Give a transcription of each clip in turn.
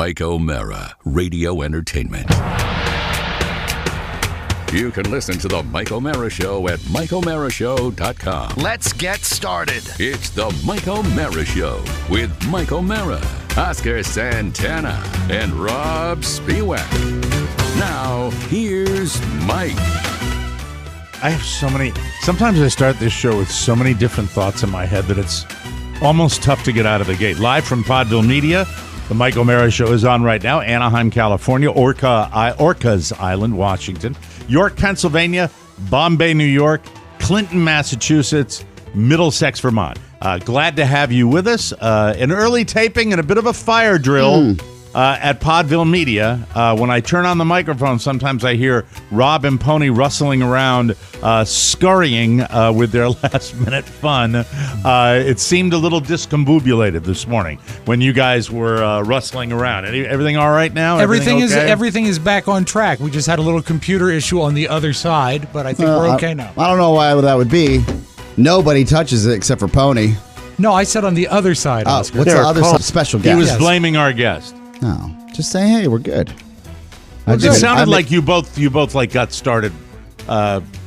Mike O'Meara, Radio Entertainment. You can listen to the Mike O'Meara Show at MikeO'MearaShow.com. Let's get started. It's the Mike O'Meara Show with Mike O'Meara, Oscar Santana, and Rob Spiewak. Now, here's Mike. I have so many. Sometimes I start this show with so many different thoughts in my head that it's almost tough to get out of the gate. Live from Podville Media, the Mike O'Meara Show is on right now. Anaheim, California, Orcas Island, Washington, York, Pennsylvania, Bombay, New York, Clinton, Massachusetts, Middlesex, Vermont. Glad to have you with us. An early taping and a bit of a fire drill at Podville Media. When I turn on the microphone, sometimes I hear Rob and Pony rustling around, scurrying with their last-minute fun. It seemed a little discombobulated this morning when you guys were rustling around. Everything all right now? Everything okay? is back on track. We just had a little computer issue on the other side, but I think we're okay now. I don't know why that would be. Nobody touches it except for Pony. No, I said on the other side, Oscar. What's the other side? Special guest. He was blaming our guest. No, just saying, hey, we're good. It sounded like you both like got started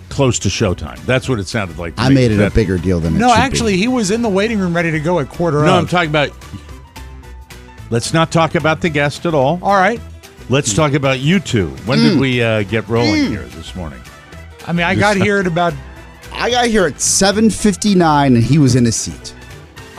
close to showtime. That's what it sounded like. I made it a bigger deal than it should be. No, actually, he was in the waiting room ready to go at quarter of. No, I'm talking about. Let's not talk about the guest at all. All right. Let's talk about you two. When did we get rolling here this morning? I mean, I got here at 7:59, and he was in his seat.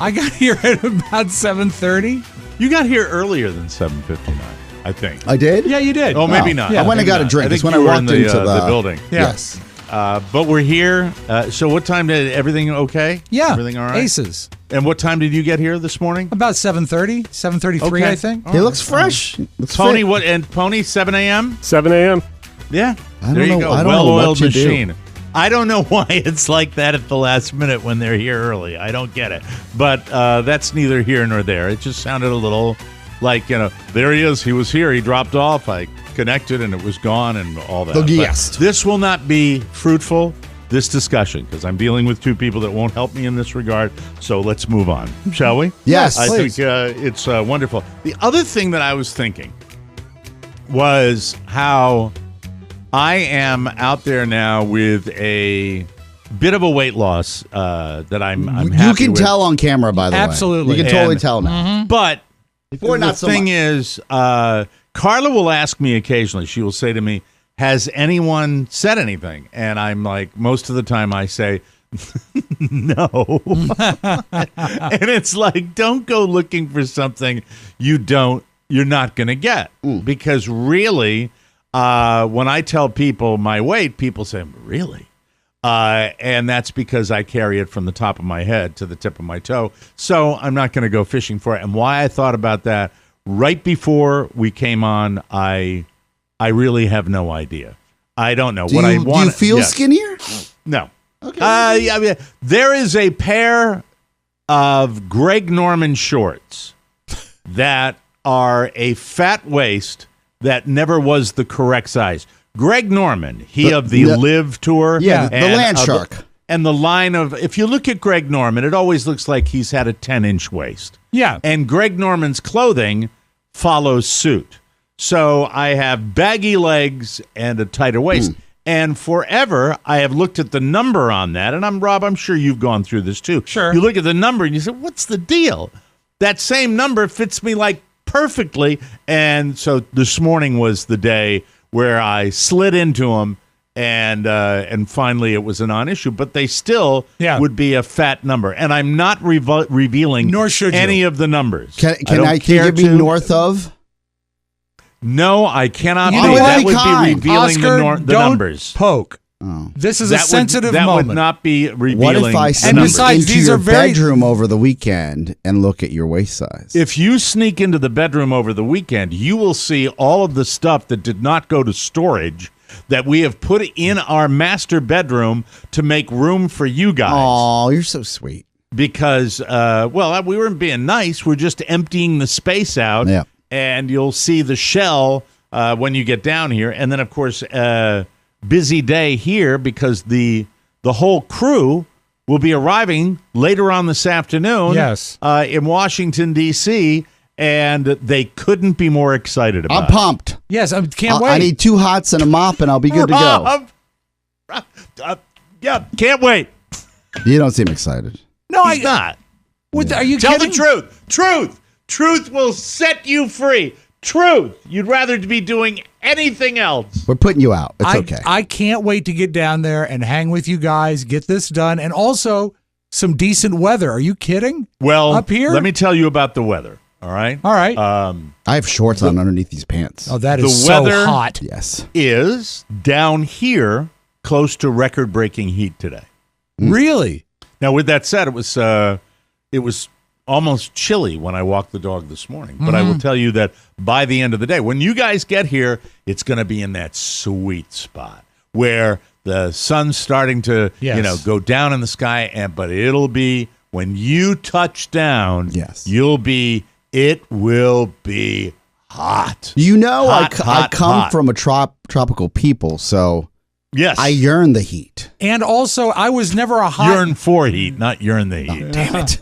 I got here at about 7:30. You got here earlier than 7:59, I think. I did? Yeah, you did. Oh, maybe not. I went and got a drink. That's when I walked into the building. Yeah. Yes. But we're here. So what time did everything okay? Yeah. Everything all right? Aces. And what time did you get here this morning? About 7:30, 7:33, Okay. I think. He looks fresh. Looks Pony, fit. what? And Pony, 7 a.m.? 7 a.m. Yeah. I don't there you know- go. I don't know Well-oiled what you do. machine. I don't know why it's like that at the last minute when they're here early. I don't get it. But that's neither here nor there. It just sounded a little like, there he is. He was here. He dropped off. I connected and it was gone and all that. The But guest. this will not be fruitful, this discussion, because I'm dealing with two people that won't help me in this regard. So let's move on, shall we? Yes, I please. think it's wonderful. The other thing that I was thinking was how I am out there now with a bit of a weight loss that I'm happy You can with. tell on camera, by the way. Absolutely. You can totally And- tell now. But Before, the not so thing much. is, Carla will ask me occasionally, she will say to me, has anyone said anything? And I'm like, most of the time I say, no. And it's like, don't go looking for something you're not going to get. Because really, when I tell people my weight, people say, really? And that's because I carry it from the top of my head to the tip of my toe. So I'm not going to go fishing for it. And why I thought about that right before we came on, I really have no idea. I don't know what I want. Do you feel Yes. skinnier? No. Okay. I mean, there is a pair of Greg Norman shorts that are a fat waist that never was the correct size. Greg Norman, of the Live Tour. Yeah, the Land Shark. And the line of, if you look at Greg Norman, it always looks like he's had a 10-inch waist. Yeah. And Greg Norman's clothing follows suit. So I have baggy legs and a tighter waist. And forever, I have looked at the number on that. And I'm sure you've gone through this too. Sure. You look at the number and you say, what's the deal? That same number fits me like perfectly. And so this morning was the day where I slid into them, and finally it was a non-issue. But they still would be a fat number, and I'm not revealing Nor should you. any of the numbers. Can don't you care give me to. north of? No, I cannot be. You know That what? would Kind. be revealing Oscar, the don't numbers. poke. Oh. This is a That sensitive would, that moment. would not be revealing. What if I the sneak And numbers. besides, into these your are very- bedroom over the weekend and look at your waist size? If you sneak into the bedroom over the weekend, you will see all of the stuff that did not go to storage that we have put in our master bedroom to make room for you guys. Oh, you're so sweet. Because, we weren't being nice. We're just emptying the space out. Yeah. And you'll see the shell when you get down here. And then, of course, busy day here because the whole crew will be arriving later on this afternoon Yes. in Washington, D.C., and they couldn't be more excited about I'm pumped. Yes, I can't wait. I need 2 hots and a mop, and I'll be good to go. Yeah, can't wait. You don't seem excited. no, He's not. Are you Tell kidding? the truth. Truth will set you free. Truth. You'd rather be doing anything else. We're putting you out. It's okay. I can't wait to get down there and hang with you guys, get this done, and also some decent weather. Are you kidding? Well, up here? let me tell you about the weather. All right. All right. I have shorts on underneath these pants. Oh, that the is so weather- hot. Yes. Is down here close to record-breaking heat today. Really? Now, with that said, it was almost chilly when I walked the dog this morning. But I will tell you that by the end of the day, when you guys get here, it's going to be in that sweet spot where the sun's starting to, Yes. go down in the sky. But it'll be when you touch down. Yes. It will be hot. You know, Hot, I come hot. from a tropical people, so Yes. I yearn the heat. And also, I was never a hot. Yearn for heat, not yearn the heat. Damn it.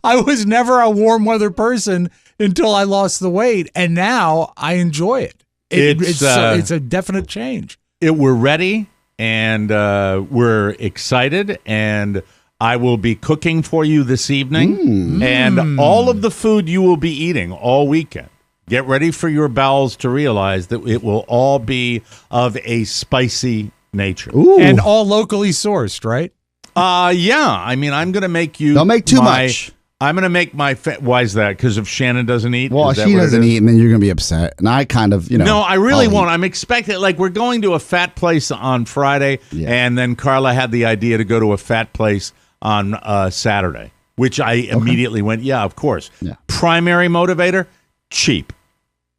I was never a warm weather person until I lost the weight, and now I enjoy it. It's a definite change. We're ready, and we're excited, and I will be cooking for you this evening, and all of the food you will be eating all weekend. Get ready for your bowels to realize that it will all be of a spicy nature. Ooh. And all locally sourced, right? Yeah. I mean, I'm going to make you. Don't make too much. I'm going to make my. Why is that? Because if Shannon doesn't eat? Well, Is that she what it doesn't is? eat, and then you're going to be upset. And I kind of, No, I really I'll won't. eat. I'm expecting, we're going to a fat place on Friday, Yeah. and then Carla had the idea to go to a fat place on Saturday, which I immediately went, yeah, of course. Yeah. Primary motivator, cheap.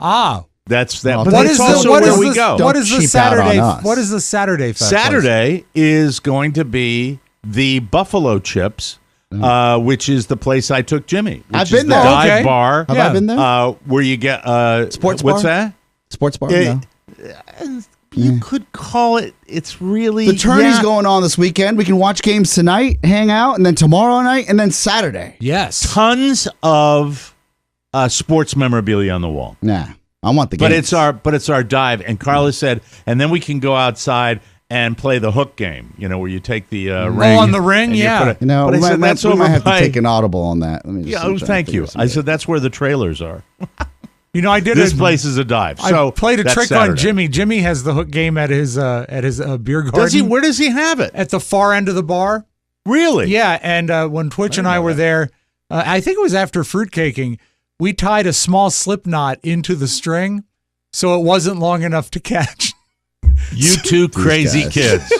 Ah, That's that. Well, But what that's is also the- where we go. What Don't is the cheap out on Saturday? us. What is the Saturday? Fat Saturday is going to be the Buffalo Chips, which is the place I took Jimmy. Which I've is been the there. dive Okay. bar. Have Yeah. I been there? Where you get Sports What's bar? that? Sports bar? It- No. You could call it. It's really The tourney's yeah. going on this weekend. We can watch games tonight, hang out, and then tomorrow night, and then Saturday. Yes. Tons of sports memorabilia on the wall. Nah, I want the But games. it's our dive. And Carla said, and then we can go outside and play the hook game. Where you take the ring. on the ring, and you yeah. put it- You know, but I we said might, that's we over might have by- to take an audible on that. Let me just Yeah, try to thank figure you. some I out. said that's where the trailers are. I did This a- place is a dive. So I played a that's trick Saturday. on Jimmy. Jimmy has the hook game at his beer garden. Does he? Where does he have it? At the far end of the bar. Really? Yeah, and when Twitch and I were there, I think it was after fruitcaking, we tied a small slip knot into the string, so it wasn't long enough to catch. You two crazy guys. kids.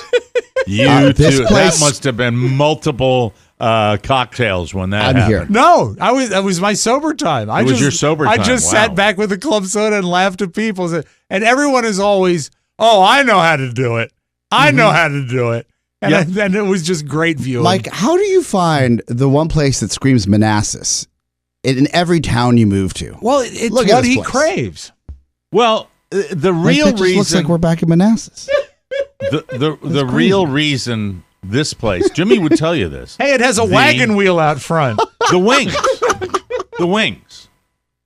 You this two. place- That must have been multiple cocktails when that I'm happened. here. No, that was my sober time. It was your sober I time, just wow. sat back with a club soda and laughed at people, and everyone is always, "Oh, I know how to do it. I know how to do it." And, Yeah. and it was just great viewing. Mike, how do you find the one place that screams Manassas in every town you move to? well, it's Look at what this he place. craves. Well, the Like, real that just reason. looks like we're back in Manassas. the real reason this place. Jimmy would tell you this. Hey, it has a wagon wheel out front. The wings. The wings.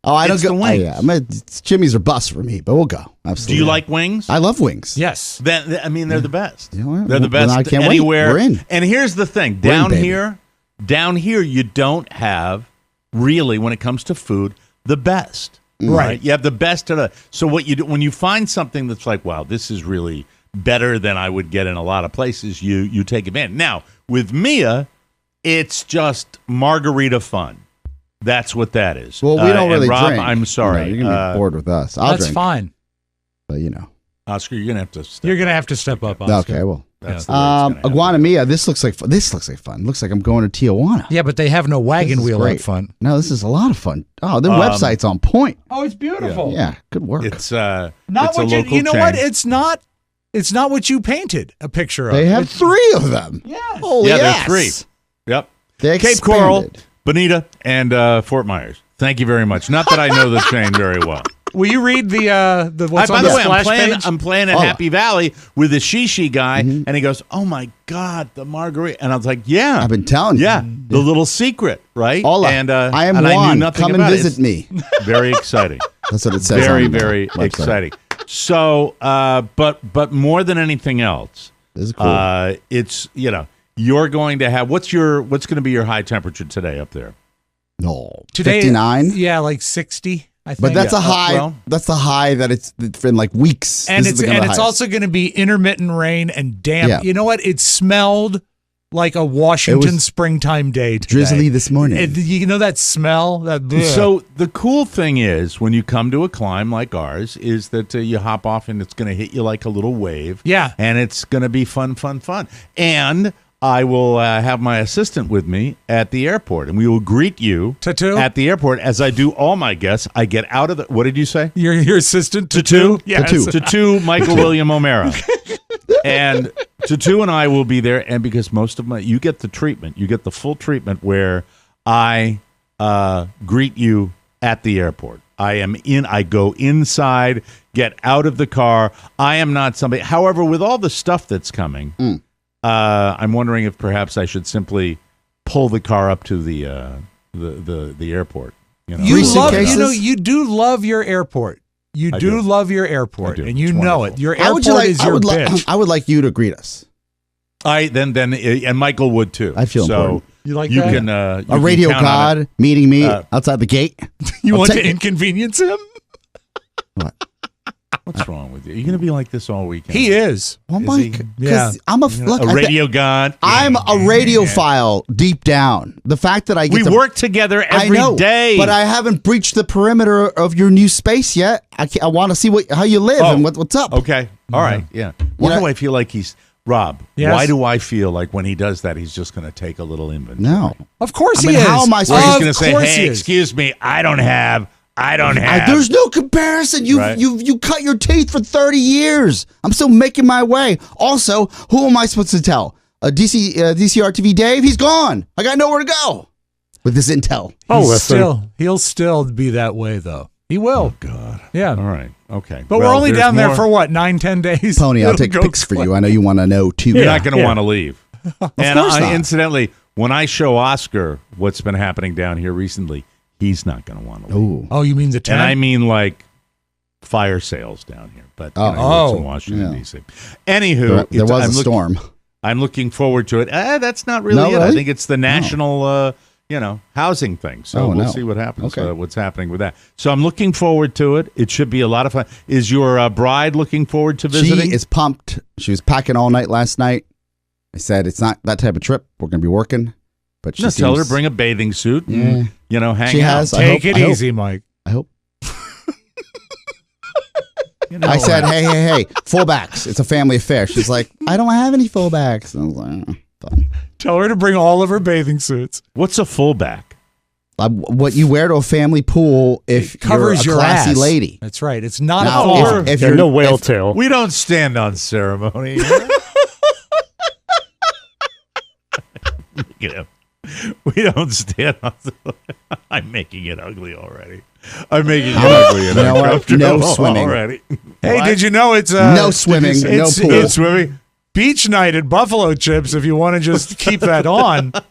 Oh, I don't It's go. the wings. It's Jimmy's or bust for me, but we'll go. Absolutely. Do you like wings? I love wings. Yes. Then I mean, they're the best. You know what? They're the Well, best then I can't wait. anywhere. We're in. And here's the thing: We're in, down baby. here, you don't have really, when it comes to food, the best. Right. You have the best of the. So what you do when you find something that's like, wow, this is really better than I would get in a lot of places, you take advantage. Now with Mia, it's just margarita fun. That's what that is. Well, we don't and really Rob, drink. I'm sorry. You're gonna be bored with us. I'll That's drink, fine. but Oscar, you're gonna have to. Step You're going to have to step up, Oscar. Okay, well. That's the way it's gonna happen. Iguana Mia. This looks like fun. Looks like I'm going to Tijuana. Yeah, but they have no wagon This is wheel great. out front. No, this is a lot of fun. Oh, the website's on point. Oh, it's beautiful. Yeah, good work. It's Not it's a what local you know chain. what? It's not what you painted a picture of. They have It's- 3 of them. Yes. Oh, Yeah, yes. there are 3. Yep. They Cape Coral, expanded. Bonita, and Fort Myers. Thank you very much. Not that I know the chain very well. Will you read the what's By on the the way, splash page? I'm playing at Happy Valley with the Shishi guy, and he goes, "Oh my God, the margarita!" And I was like, "Yeah, I've been telling you. yeah, the little secret, right?" Hola, and I am and Juan. I knew nothing Come and about it. visit me. Very exciting. That's what it says. Very, on the very website. exciting. So, but more than anything else, This is cool. it's you're going to have what's going to be your high temperature today up there? No, Today, 59. Yeah, like 60. I think. But that's a high. well- that's the high that it's been like weeks. and This is it's the and it's highest. also going to be intermittent rain and damp. Yeah. You know what? It smelled like a Washington was springtime day today. drizzly this morning. You know that smell? So the cool thing is when you come to a climb like ours is that you hop off and it's going to hit you like a little wave. Yeah. And it's going to be fun. And I will have my assistant with me at the airport, and we will greet you Tattoo? at the airport as I do all my guests. I get out of the. What did you say? Your assistant Tattoo? Yes. Tattoo Michael William O'Meara. And Tattoo and I will be there, and because most of you get the treatment, you get the full treatment where I greet you at the airport. I go inside, get out of the car. I am not somebody. However, with all the stuff that's coming, I'm wondering if perhaps I should simply pull the car up to the airport. You know, You Three love, suitcases? you do love your airport. You I do do. love your airport, I do. and you It's know wonderful. it. Your How would airport you like? is your bitch. I would like you to greet us. and Michael would too. I feel so. important. You like You that? can A you radio can count on it. god meeting me outside the gate. You I'll want to take it. inconvenience him? What's wrong with you? You're going to be like this all weekend. He is. Oh Is my! he? Yeah. I'm look. A radio god. I'm a radiophile deep down. The fact that I get We to, work together I every know, day. but I haven't breached the perimeter of your new space yet. I want to see how you live and what's up. Okay. All right. Yeah. Why know- do I feel like he's Rob? Yes? Why do I feel like when he does that, he's just going to take a little inventory? No, Of course I mean, he is. how am I Or supposed he's Of going to say, course "Hey, he is. excuse me, I don't have." there's no comparison. Right. You cut your teeth for 30 years. I'm still making my way. Also, who am I supposed to tell? DCR TV Dave? He's gone. I got nowhere to go with this intel. He'll still be that way though. He will. God. Yeah. All right. Okay. But Well, we're only there's down there more- for what, 9-10 days? Pony, I'll It'll take go pics for quick. you. I know you want to know too. You're not going to Yeah. want to leave. And course not. incidentally, when I show Oscar what's been happening down here recently, he's not going to want to leave. Ooh. Oh, you mean the tent? And I mean like fire sales down here, but Oh. it's in Washington, Yeah. D.C. Anywho, There was a I'm storm. I'm looking forward to it. That's not really No, it. I really? think it's the national, housing thing. So we'll no. see what happens, Okay. what's happening with that. So I'm looking forward to it. It should be a lot of fun. Is your bride looking forward to visiting? She is pumped. She was packing all night last night. I said it's not that type of trip. We're going to be working, but she No, tell her seems- to bring a bathing suit Yeah. and, hang She out. has. Take it I hope. easy, Mike. I hope. You know, I said, hey, fullbacks. It's a family affair. She's like, I don't have any fullbacks. I was like, fine. Tell her to bring all of her bathing suits. what's a fullback? What you wear to a family pool if It covers you're your a classy ass. lady. That's right. It's not Now, a full. if Yeah, you're no whale if- tail. We don't stand on ceremony. We don't stand on. I'm making it ugly already. I'm making it ugly and You know what? uncomfortable No swimming. already. Hey, What? did you know it's No swimming, no it's, pool. It's swimming? beach night at Buffalo Chips if you want to just keep that on. Bunch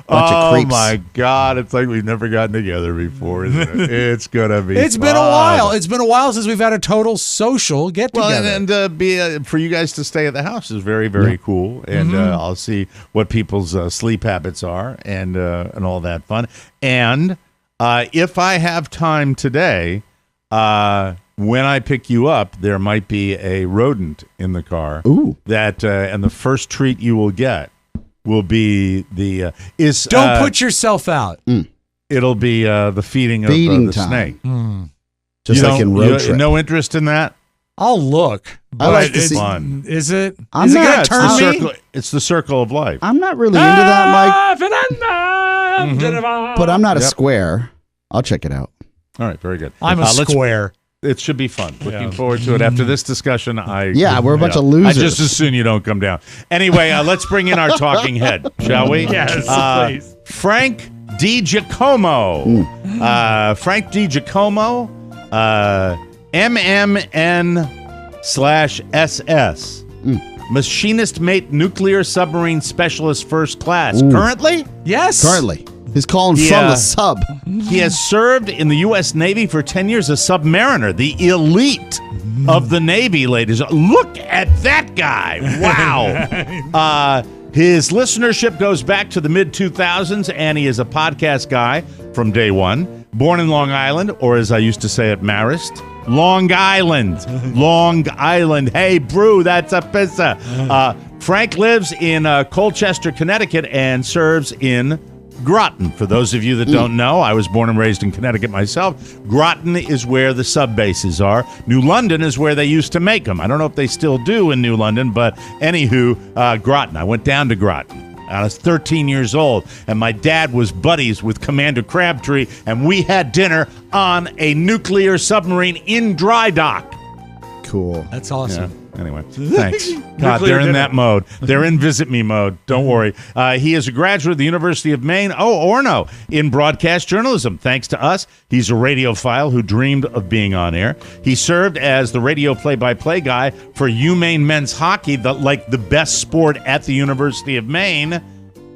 of Oh creeps. my God! It's like we've never gotten together before, isn't it? It's gonna be. It's been a fun. while. It's been a while since we've had a total social get Well, together. and for you guys to stay at the house is very, very cool. And I'll see what people's sleep habits are and all that fun. And if I have time today, when I pick you up, there might be a rodent in the car. Ooh. That and the first treat you will get will be the Don't put yourself out. it'll be the feeding of Feeding the time. snake. Just You like in don't- Road you- Trip. No interest in that. I'll look. I like to it's see- fun. Is it? I'm Is it not- gonna It's the turn me? circle. It's the circle of life. I'm not really into that, Mike, but I'm not a Yep. square. I'll check it out. All right, very good. I'm a Let's- square. It should be fun. Looking forward to it. After this discussion, Yeah, we're a bunch of losers. I just as soon you don't come down. Anyway, let's bring in our talking head, shall we? Yes, please. Frank DiGiacomo. Frank DiGiacomo, MMN/SS. Machinist Mate Nuclear Submarine Specialist First Class. Currently? Yes. Currently. He's calling from the sub. He has served in the U.S. Navy for 10 years as submariner, the elite of the Navy, ladies. Look at that guy. Wow. His listenership goes back to the mid-2000s, and he is a podcast guy from day one. Born in Long Island, or as I used to say at Marist, Long Island. Long Island. Hey, brew, that's a pizza. Frank lives in Colchester, Connecticut, and serves in Groton. For those of you that don't know, I was born and raised in Connecticut myself. Groton is where the sub bases are. New London is where they used to make them. I don't know if they still do in New London, but anywho, Groton. I went down to Groton. I was 13 years old, and my dad was buddies with Commander Crabtree, and we had dinner on a nuclear submarine in dry dock. Cool. That's awesome. Yeah. Anyway, thanks. God, they're in that mode. They're in visit me mode. Don't worry. He is a graduate of the University of Maine, Orono, in broadcast journalism. Thanks to us, he's a radiophile who dreamed of being on air. He served as the radio play-by-play guy for UMaine men's hockey, the best sport at the University of Maine.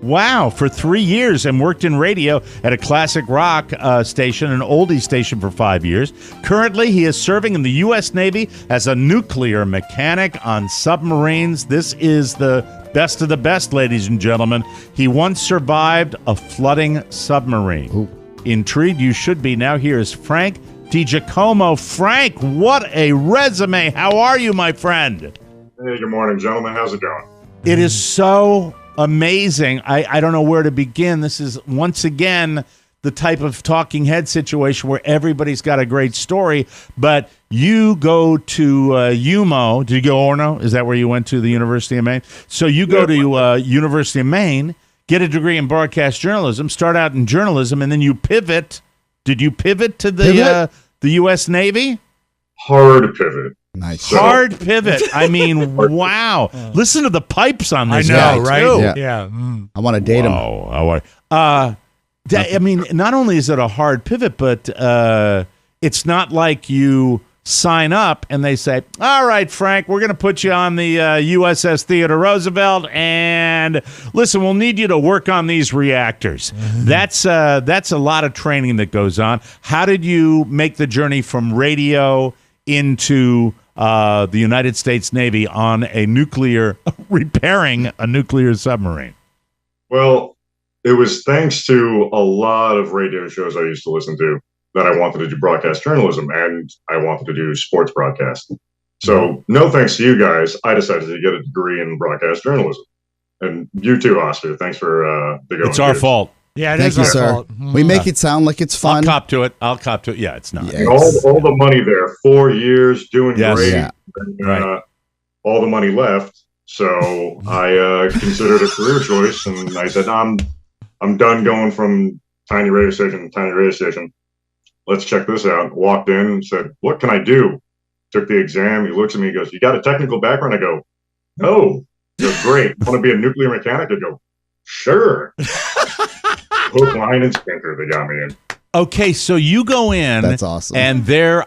Wow, for 3 years, and worked in radio at a classic rock station, an oldie station, for 5 years. Currently, he is serving in the U.S. Navy as a nuclear mechanic on submarines. This is the best of the best, ladies and gentlemen. He once survived a flooding submarine. Ooh. Intrigued you should be. Now here is Frank DiGiacomo. Frank, what a resume. How are you, my friend? Hey, good morning, gentlemen. How's it going? It is so amazing. I don't know where to begin. This is, once again, the type of talking head situation where everybody's got a great story, but you go to UMO. Did you go Orono? Is that where you went to, the University of Maine? So you go to University of Maine, get a degree in broadcast journalism, start out in journalism, and then you pivot. Did you pivot to the U.S. Navy? Hard pivot. Nice. Hard pivot. I mean, wow. Listen to the pipes on this guy, right? too. Yeah. I want to date him. I mean, not only is it a hard pivot, but it's not like you sign up and they say, all right, Frank, we're going to put you on the USS Theodore Roosevelt, and listen, we'll need you to work on these reactors. That's a lot of training that goes on. How did you make the journey from radio into the United States Navy on repairing a nuclear submarine? Well, it was thanks to a lot of radio shows I used to listen to that I wanted to do broadcast journalism, and I wanted to do sports broadcast. So no thanks to you guys, I decided to get a degree in broadcast journalism. And you too, Oscar. Thanks for the going. It's our fault. Yeah, Thank you, sir. We make it sound like it's fun. I'll cop to it. Yeah, it's not. Yeah, all the money there, 4 years doing great. Yeah. And, all the money left. So I considered a career choice, and I said, I'm done going from tiny radio station to tiny radio station. Let's check this out. Walked in and said, what can I do? Took the exam. He looks at me and goes, you got a technical background? I go, no. He goes, great. Want to be a nuclear mechanic? I go, sure. Hook, line, and sinker, they got me in. Okay, so you go in. That's awesome. And they're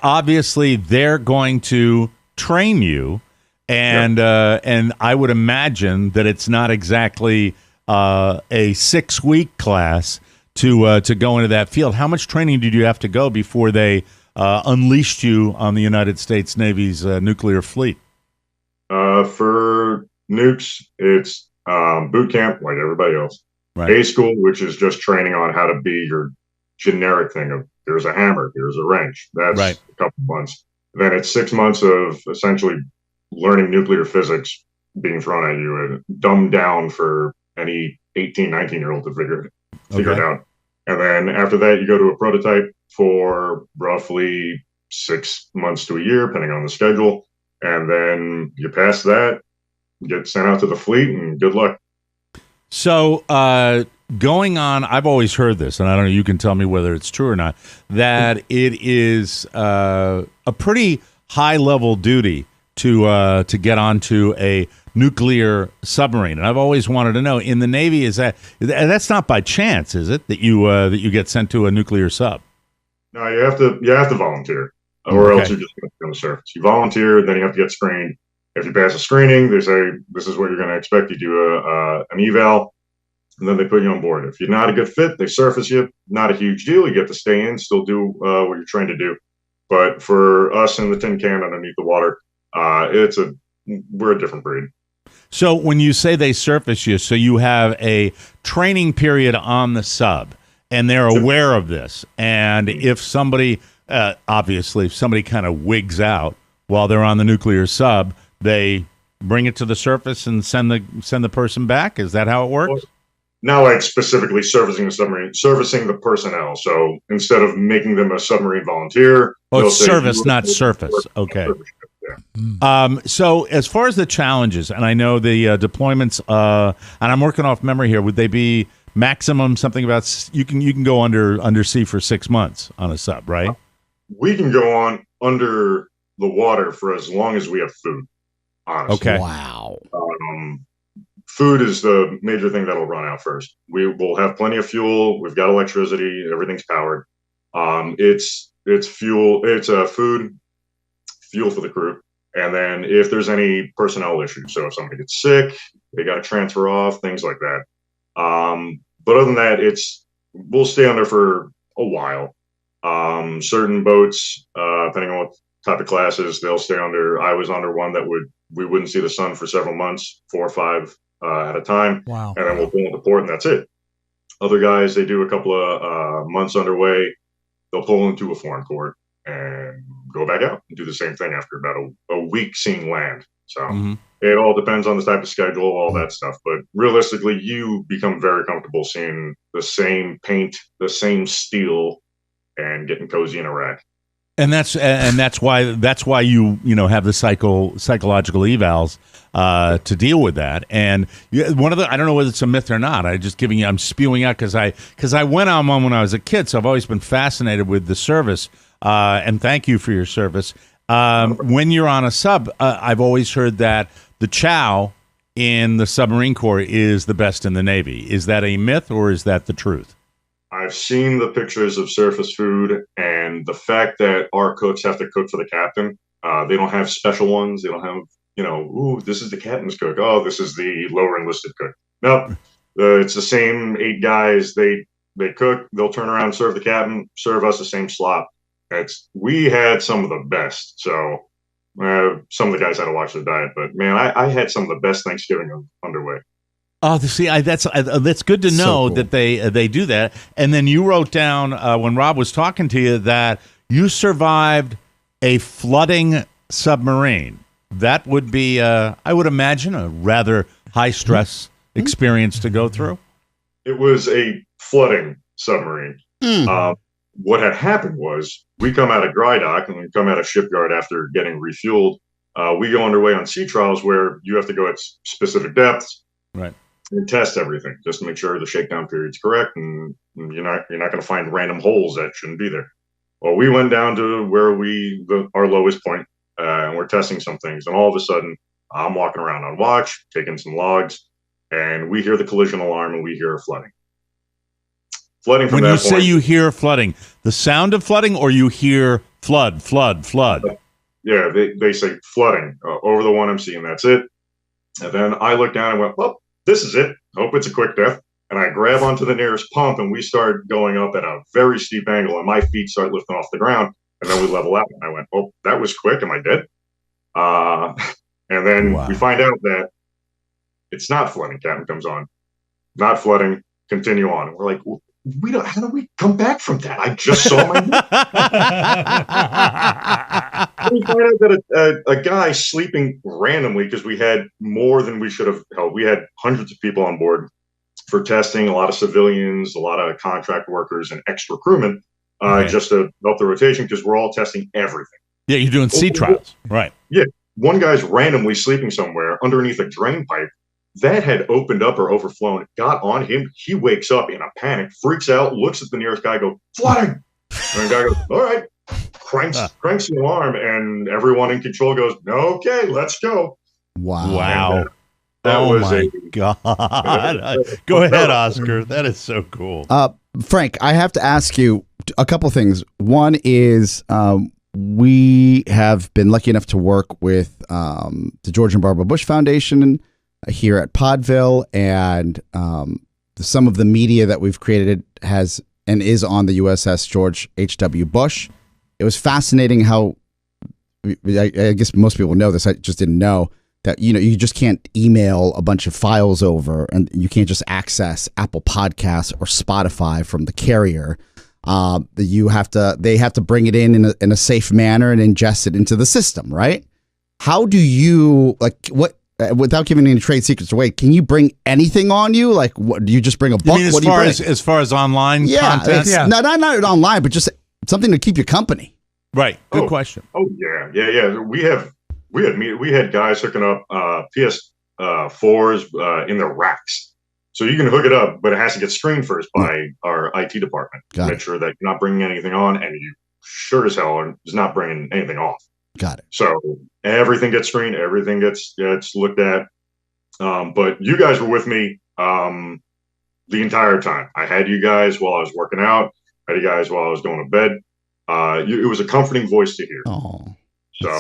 going to train you, and I would imagine that it's not exactly a 6-week class to go into that field. How much training did you have to go before they unleashed you on the United States Navy's nuclear fleet? For nukes, it's boot camp like everybody else. Right. A school, which is just training on how to be your generic thing of here's a hammer, here's a wrench. That's right. A couple months. Then it's 6 months of essentially learning nuclear physics being thrown at you and dumbed down for any 18, 19-year-old to figure it out. And then after that, you go to a prototype for roughly 6 months to a year, depending on the schedule. And then you pass that, get sent out to the fleet, and good luck. So going on, I've always heard this, and I don't know, you can tell me whether it's true or not, that it is a pretty high-level duty to get onto a nuclear submarine. And I've always wanted to know, in the Navy, that's not by chance, is it, that you get sent to a nuclear sub? No, you have to volunteer, or else you're just going to be on the surface. You volunteer, then you have to get screened. If you pass a screening, they say this is what you're going to expect. You do an eval, and then they put you on board. If you're not a good fit, they surface you. Not a huge deal. You get to stay in, still do what you're trying to do. But for us in the tin can underneath the water, we're a different breed. So when you say they surface you, so you have a training period on the sub, and they're aware of this. And if somebody, obviously, if somebody kind of wigs out while they're on the nuclear sub, they bring it to the surface and send the person back. Is that how it works? Well, not like specifically servicing the submarine, servicing the personnel. So instead of making them a submarine volunteer, it's service, not surface. Okay. Yeah. So as far as the challenges, and I know the deployments, and I'm working off memory here, would they be maximum something about you can go undersea for 6 months on a sub, right? We can go on under the water for as long as we have food. Honestly. Okay. Wow. Food is the major thing that'll run out first. We will have plenty of fuel. We've got electricity. Everything's powered. It's fuel. It's food, fuel for the crew. And then if there's any personnel issues, so if somebody gets sick, they got to transfer off, things like that. But other than that, we'll stay under for a while. Certain boats, depending on what type of classes, they'll stay under. I was under one that we wouldn't see the sun for several months, 4 or 5 at a time. Wow. And then we'll pull into port, and that's it. Other guys, they do a couple of months underway. They'll pull into a foreign port and go back out and do the same thing after about a week seeing land. So it all depends on the type of schedule, all that stuff. But realistically, you become very comfortable seeing the same paint, the same steel, and getting cozy in a rack. And that's why you have the psychological evals to deal with that. And one of I don't know whether it's a myth or not. I'm spewing out because I went on one when I was a kid, so I've always been fascinated with the service. And thank you for your service. When you're on a sub, I've always heard that the chow in the submarine corps is the best in the Navy. Is that a myth or is that the truth? I've seen the pictures of surface food, and the fact that our cooks have to cook for the captain. They don't have special ones. They don't have, ooh, this is the captain's cook. Oh, this is the lower enlisted cook. Nope. It's the same 8 guys. They cook. They'll turn around and serve the captain, serve us the same slop. We had some of the best. So some of the guys had to watch their diet, but man, I had some of the best Thanksgiving underway. Oh, see, that's good to know so cool. that they do that. And then you wrote down when Rob was talking to you that you survived a flooding submarine. That would be, I would imagine, a rather high stress experience to go through. It was a flooding submarine. What had happened was we come out of dry dock and we come out of shipyard after getting refueled. We go underway on sea trials where you have to go at specific depths. Right. And test everything just to make sure the shakedown period's correct, and you're not going to find random holes that shouldn't be there. Well, we went down to where our lowest point, and we're testing some things, and all of a sudden, I'm walking around on watch, taking some logs, and we hear the collision alarm, and we hear flooding. Flooding from when that you point, say you hear flooding, the sound of flooding, or you hear flood? Yeah, they say flooding over the 1MC, and that's it. And then I look down and went, well, this is it. Hope it's a quick death. And I grab onto the nearest pump, and we start going up at a very steep angle, and my feet start lifting off the ground, and then we level out. And I went, oh, that was quick. Am I dead? And then we find out that it's not flooding. Captain comes on. Not flooding. Continue on. And we're like, how do we come back from that? I just saw my We find out that a guy sleeping randomly, because we had more than we should have held. We had hundreds of people on board for testing, a lot of civilians, a lot of contract workers, and extra crewmen, just to help the rotation, because we're all testing everything. Yeah, you're doing sea trials. Right. Yeah. One guy's randomly sleeping somewhere underneath a drain pipe that had opened up or overflown, got on him. He wakes up in a panic, freaks out, looks at the nearest guy, goes, flooding. And the guy goes, all right. cranks the alarm, and everyone in control goes, "Okay, let's go." Wow. And, that oh was my God. Go ahead, Oscar. That is so cool. Frank, I have to ask you a couple things. One is we have been lucky enough to work with the George and Barbara Bush Foundation here at Podville, and some of the media that we've created has and is on the USS George H.W. Bush. It was fascinating how, I guess most people know this, I just didn't know, that you just can't email a bunch of files over, and you can't just access Apple Podcasts or Spotify from the carrier. They have to bring it in a safe manner and ingest it into the system, right? How do you, without giving any trade secrets away, can you bring anything on you? Like, what do you just bring a book? You mean what do you bring? as far as online content? Yeah, not online, but just something to keep you company. Right. Good question. Oh yeah. We had guys hooking up PS4s in their racks, so you can hook it up, but it has to get screened first by our IT department to make sure that you're not bringing anything on, and you sure as hell are not bringing anything off. Got it. So everything gets screened, everything gets looked at. But you guys were with me the entire time. I had you guys while I was working out. I had you guys while I was going to bed. It was a comforting voice to hear. Oh.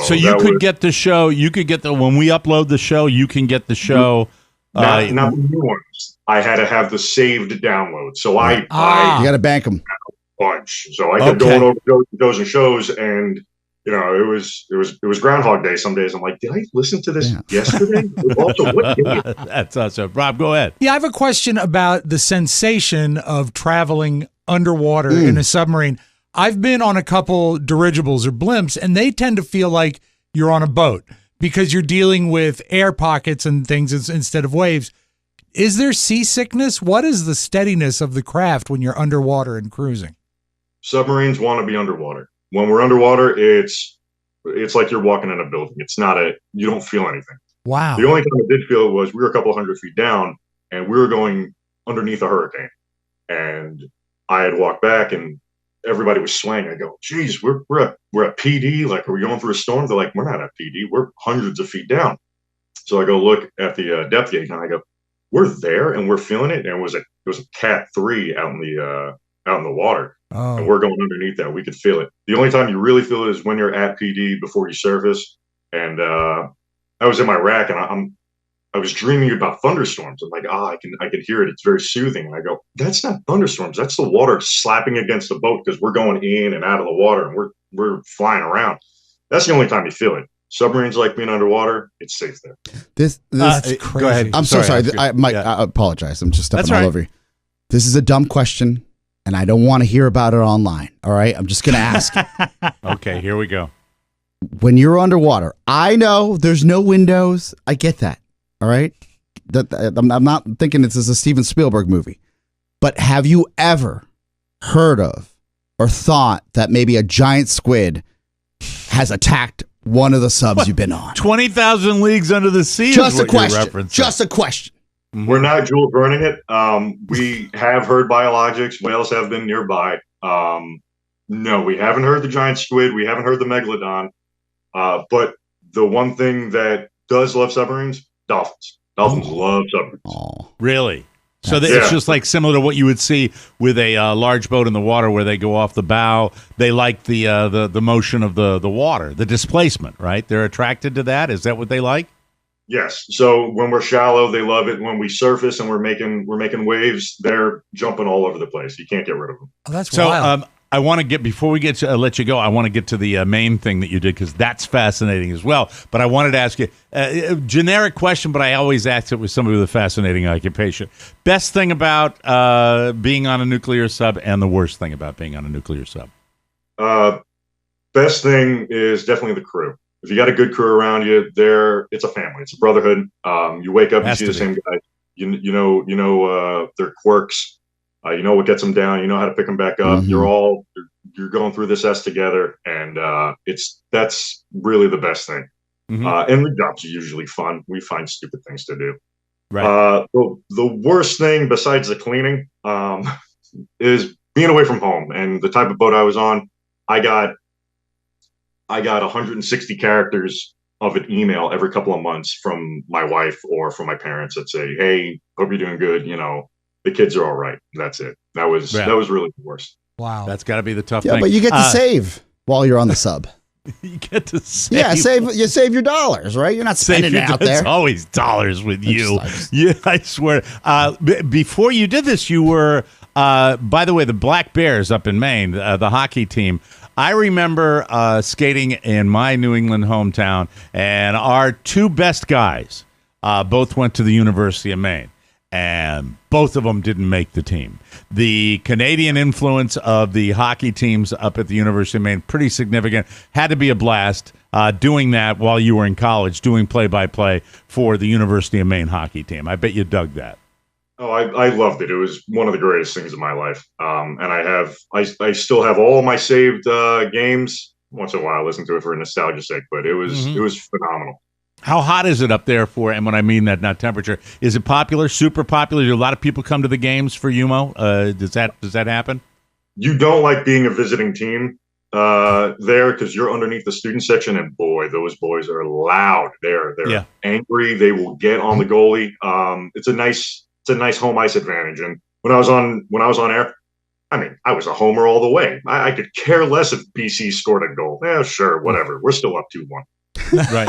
So you could get the show. You could get when we upload the show. You can get the show. Not the new ones. I had to have the saved download. So I you got to bank them a bunch. So I kept going over those and shows, and it was Groundhog Day. Some days I'm like, did I listen to this yesterday? Also, what day? That's awesome. Rob, go ahead. Yeah, I have a question about the sensation of traveling underwater in a submarine. I've been on a couple dirigibles or blimps, and they tend to feel like you're on a boat because you're dealing with air pockets and things instead of waves. Is there seasickness? What is the steadiness of the craft when you're underwater and cruising? Submarines want to be underwater. When we're underwater, it's like you're walking in a building. You don't feel anything. Wow. The only time I did feel it was we were a couple hundred feet down, and we were going underneath a hurricane. And I had walked back, and everybody was swaying. I go, geez, we're at PD. Like, are we going through a storm? They're like, we're not at PD. We're hundreds of feet down. So I go look at the depth gauge, and I go, we're there, and we're feeling it. And it was a Cat 3 out in the water, and we're going underneath that. We could feel it. The only time you really feel it is when you're at PD before you surface. And I was in my rack, and I was dreaming about thunderstorms. I'm like, I can hear it. It's very soothing. And I go, that's not thunderstorms. That's the water slapping against the boat because we're going in and out of the water, and we're flying around. That's the only time you feel it. Submarines like being underwater. It's safe there. This that's crazy. Go ahead. I'm so sorry. Mike, I apologize. I'm just stepping all over you. This is a dumb question, and I don't want to hear about it online. All right? I'm just going to ask. Okay, here we go. When you're underwater, I know there's no windows. I get that. All right. I'm not thinking this is a Steven Spielberg movie, but have you ever heard of or thought that maybe a giant squid has attacked one of the subs you've been on? 20,000 Leagues Under the Sea. Just a question. Just a question. We're not jewel burning it. We have heard biologics. Whales have been nearby. No, we haven't heard the giant squid. We haven't heard the megalodon. But the one thing that does love submarines, dolphins. Dolphins love submarines. Oh, really? So it's just like similar to what you would see with a large boat in the water where they go off the bow. They like the motion of the water, the displacement, right? They're attracted to that. Is that what they like? Yes. So when we're shallow, they love it. When we surface and we're making waves, they're jumping all over the place. You can't get rid of them. Oh, that's wild. I want to get, before we get to let you go, I want to get to the main thing that you did, because that's fascinating as well. But I wanted to ask you a generic question, but I always ask it with somebody with a fascinating occupation. Best thing about being on a nuclear sub, and the worst thing about being on a nuclear sub? Best thing is definitely the crew. If you got a good crew around you, it's a family. It's a brotherhood. You wake up, you see the same guys. You know their quirks. You know what gets them down. You know how to pick them back up. Mm-hmm. You're going through this S together, and that's really the best thing. Mm-hmm. And the jobs are usually fun. We find stupid things to do. Right. The worst thing besides the cleaning is being away from home. And the type of boat I was on, I got I got 160 characters of an email every couple of months from my wife or from my parents that say, "Hey, hope you're doing good. The kids are all right." And that's it. That was really the worst. Wow. That's got to be the tough Yeah, thing. but you get to save while you're on the sub. You get to save. Yeah, you save your dollars, right? You're not spending it out there. It's always dollars with you. Yeah, I swear. Before you did this, you were, by the way, the Black Bears up in Maine, the hockey team. I remember skating in my New England hometown, and our two best guys both went to the University of Maine, and both of them didn't make the team. The Canadian influence of the hockey teams up at the University of Maine, pretty significant. Had to be a blast doing that while you were in college, doing play-by-play for the University of Maine hockey team. I bet you dug that. Oh, I loved it. It was one of the greatest things in my life. And I still have all my saved games. Once in a while, I listen to it for nostalgia's sake, but it was phenomenal. How hot is it up there for, and when I mean that, not temperature, is it popular, super popular? Do a lot of people come to the games for UMO? Does that happen? You don't like being a visiting team there because you're underneath the student section, and boy, those boys are loud. They're angry. They will get on the goalie. It's a nice home ice advantage. And when I was on air, I mean, I was a homer all the way. I could care less if BC scored a goal. Yeah, sure, whatever. We're still up 2-1. Right.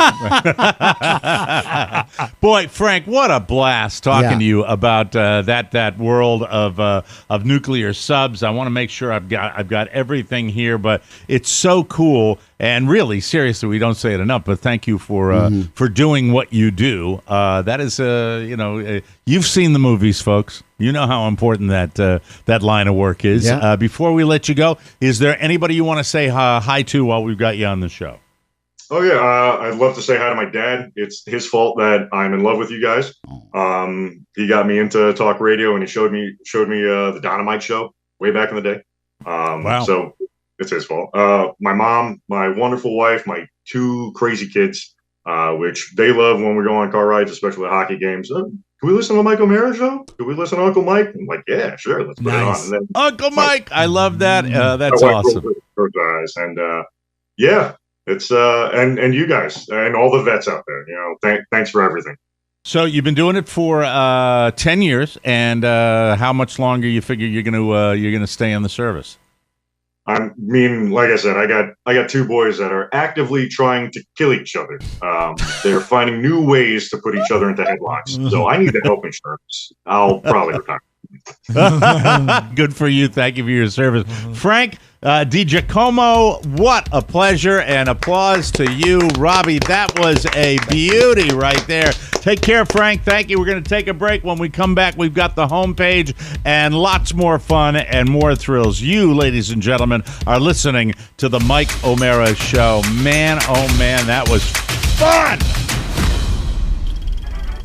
Boy, Frank, what a blast talking to you about that world of nuclear subs. I want to make sure I've got everything here, but it's so cool. And really, seriously, we don't say it enough, but thank you for doing what you do. That is, you've seen the movies, folks. You know how important that line of work is. Yeah. Before we let you go, is there anybody you want to say hi to while we've got you on the show? Oh yeah, I'd love to say hi to my dad. It's his fault that I'm in love with you guys. He got me into talk radio, and he showed me the Dynamite Show way back in the day. Wow. So it's his fault. My mom, my wonderful wife, my two crazy kids, which they love when we go on car rides, especially hockey games. Can we listen to the Mike O'Meara show? Can we listen to Uncle Mike? I'm like, yeah, sure, let's put it on. And then Uncle Mike, I love that. That's awesome. And yeah. It's and you guys and all the vets out there, thanks for everything. So you've been doing it for 10 years, and how much longer you figure you're gonna stay in the service? I mean, like I said, I got two boys that are actively trying to kill each other. They're finding new ways to put each other into headlocks. So I need the health insurance. I'll probably retire. Good for you. Thank you for your service. Frank DiGiacomo, what a pleasure, and applause to you. Robbie, that was a beauty right there. Take care, Frank. Thank you. We're going to take a break. When we come back, we've got the homepage and lots more fun and more thrills. You, ladies and gentlemen, are listening to the Mike O'Meara Show. Man, oh man, that was fun.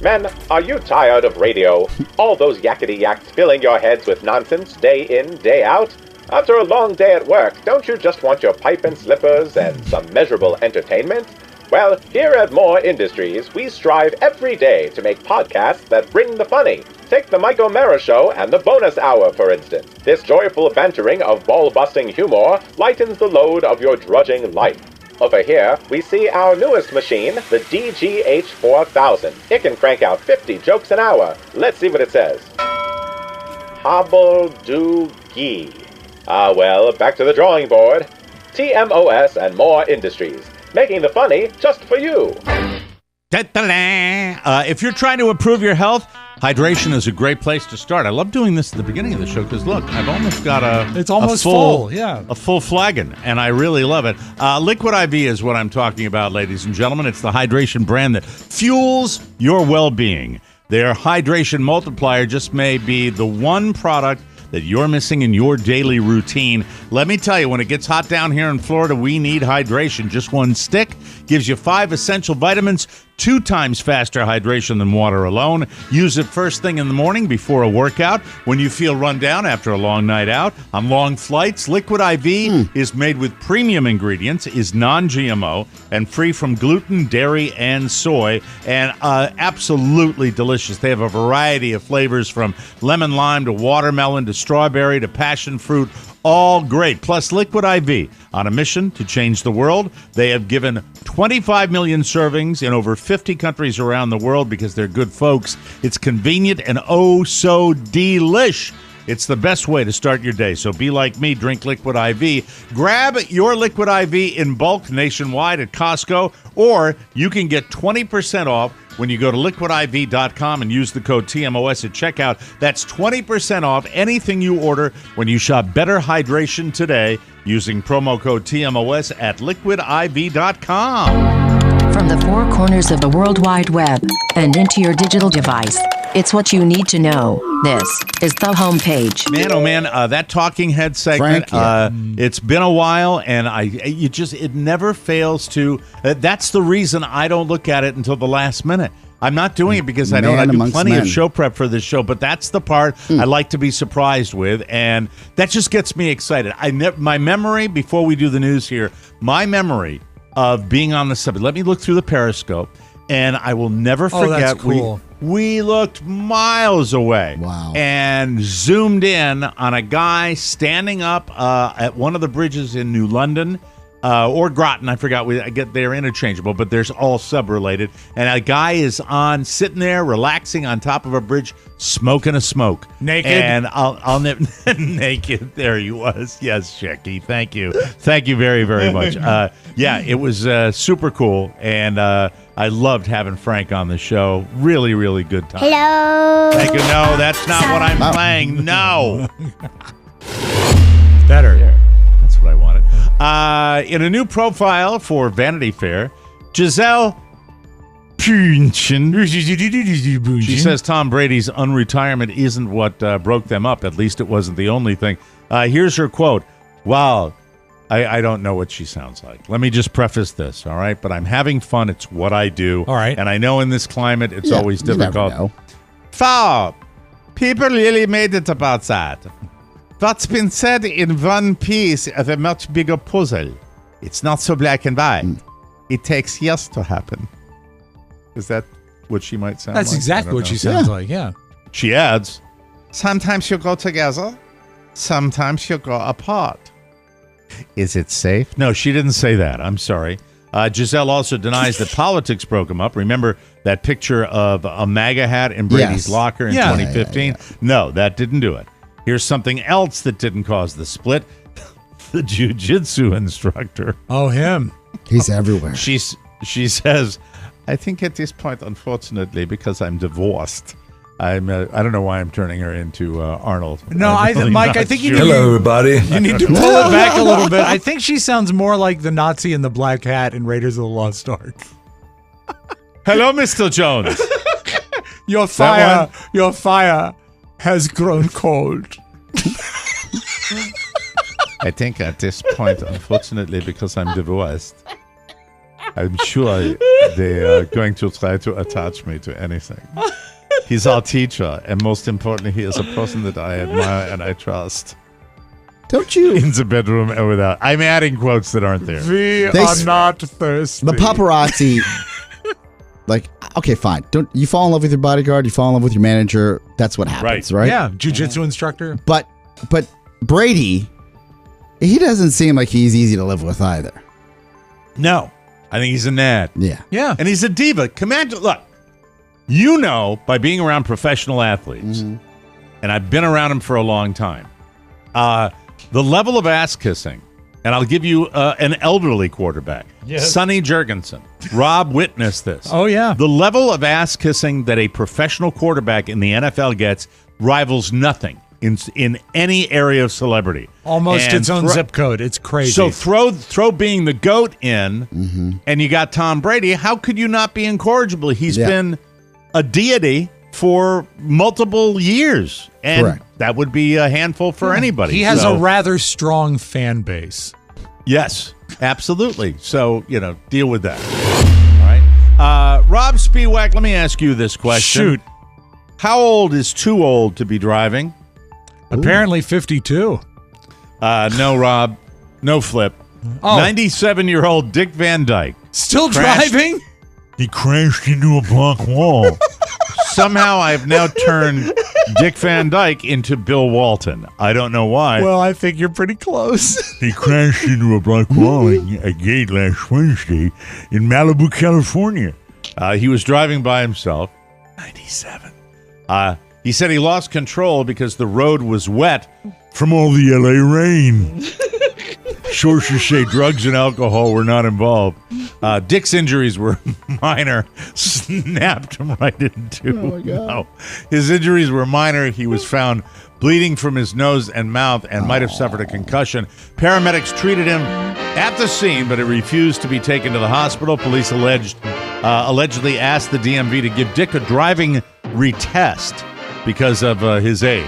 Men, are you tired of radio? All those yakety yaks filling your heads with nonsense day in, day out? After a long day at work, don't you just want your pipe and slippers and some measurable entertainment? Well, here at More Industries, we strive every day to make podcasts that bring the funny. Take the Mike O'Meara Show and the Bonus Hour, for instance. This joyful bantering of ball-busting humor lightens the load of your drudging life. Over here, we see our newest machine, the DGH4000. It can crank out 50 jokes an hour. Let's see what it says. Hobble-do-gee. Well, back to the drawing board. TMOS and More Industries, making the funny just for you. If you're trying to improve your health, hydration is a great place to start. I love doing this at the beginning of the show because, look, I've almost got a full flagon, and I really love it. Liquid IV is what I'm talking about, ladies and gentlemen. It's the hydration brand that fuels your well-being. Their hydration multiplier just may be the one product that you're missing in your daily routine. Let me tell you, when it gets hot down here in Florida, we need hydration. Just one stick gives you 5 essential vitamins, 2 times faster hydration than water alone. Use it first thing in the morning before a workout, when you feel run down after a long night out, on long flights. Liquid IV is made with premium ingredients, is non-GMO, and free from gluten, dairy, and soy, and absolutely delicious. They have a variety of flavors from lemon lime to watermelon to strawberry to passion fruit, all great. Plus, Liquid IV, on a mission to change the world. They have given 25 million servings in over 50 countries around the world because they're good folks. It's convenient and oh so delish. It's the best way to start your day. So be like me, drink Liquid IV. Grab your Liquid IV in bulk nationwide at Costco, or you can get 20% off when you go to liquidiv.com and use the code TMOS at checkout. That's 20% off anything you order when you shop Better Hydration today using promo code TMOS at liquidiv.com. From the four corners of the World Wide Web and into your digital device, it's what you need to know. This is the homepage. Man, oh man, that talking head segment, Frank, it's been a while, and it never fails to. That's the reason I don't look at it until the last minute. I'm not doing it because I do plenty of show prep for this show, but that's the part I like to be surprised with, and that just gets me excited. My memory, before we do the news here, my memory of being on the subject, let me look through the Periscope, and I will never forget. That's cool. We looked miles away. Wow. And zoomed in on a guy standing up at one of the bridges in New London, or Groton. I forgot. They're interchangeable, but they're all sub-related. And a guy is sitting there, relaxing on top of a bridge, smoking a smoke. Naked. And I'll never naked. There he was. Yes, Shecky. Thank you. Thank you very, very much. Yeah, it was super cool. And I loved having Frank on the show. Really, really good time. Hello. Thank you. No, that's not what I'm playing. No. Better. There. That's what I wanted. In a new profile for Vanity Fair, Giselle Bundchen. She says Tom Brady's unretirement isn't what broke them up. At least it wasn't the only thing. Here's her quote. Wow. I don't know what she sounds like. Let me just preface this, all right? But I'm having fun. It's what I do. All right. And I know in this climate it's always difficult. Know. So, people really made it about that. What's been said in one piece of a much bigger puzzle. It's not so black and white. It takes years to happen. Is that what she might sound like? That's exactly what she sounds like, yeah. She adds, sometimes you go together, sometimes you go apart. Is it safe? No, she didn't say that. I'm sorry. Giselle also denies that politics broke them up. Remember that picture of a MAGA hat in Brady's locker in 2015? Yeah. No, that didn't do it. Here's something else that didn't cause the split. The jiu-jitsu instructor. Oh, him. He's everywhere. She says, I think at this point, unfortunately, because I'm divorced, I don't know why I'm turning her into Arnold. No, Mike, I think you need, hello, everybody. You need to pull it back a little bit. I think she sounds more like the Nazi in the black hat in Raiders of the Lost Ark. Hello, Mr. Jones. Your fire has grown cold. I think at this point, unfortunately, because I'm divorced, I'm sure they are going to try to attach me to anything. He's our teacher, and most importantly, he is a person that I admire and I trust. Don't you? In the bedroom and without. I'm adding quotes that aren't there. We are not thirsty. The paparazzi, like, okay, fine. Don't you fall in love with your bodyguard? You fall in love with your manager. That's what happens, right? Yeah, jiu-jitsu instructor. But Brady, he doesn't seem like he's easy to live with either. No, I think he's a nad. Yeah. And he's a diva. Commander, look. You know, by being around professional athletes, and I've been around them for a long time, the level of ass kissing, and I'll give you an elderly quarterback, Sonny Jurgensen. Rob witnessed this. Oh, yeah. The level of ass kissing that a professional quarterback in the NFL gets rivals nothing in any area of celebrity. Almost and its own zip code. It's crazy. So throw being the GOAT in, and you got Tom Brady. How could you not be incorrigible? He's been a deity for multiple years, and that would be a handful for anybody. He has a rather strong fan base. Yes, absolutely. So, deal with that. All right. Rob Spiewak, let me ask you this question. Shoot. How old is too old to be driving? Apparently 52. No, Rob. No flip. 97-year-old Dick Van Dyke. Still driving? He crashed into a block wall. Somehow I've now turned Dick Van Dyke into Bill Walton. I don't know why. Well, I think you're pretty close. He crashed into a black wall at a gate last Wednesday in Malibu, California. He was driving by himself. 97. He said he lost control because the road was wet from all the LA rain. Sources say drugs and alcohol were not involved. Dick's injuries were minor. Snapped him right in two. Oh my God. No. His injuries were minor. He was found bleeding from his nose and mouth and might have suffered a concussion. Paramedics treated him at the scene, but he refused to be taken to the hospital. Police allegedly asked the DMV to give Dick a driving retest because of his age.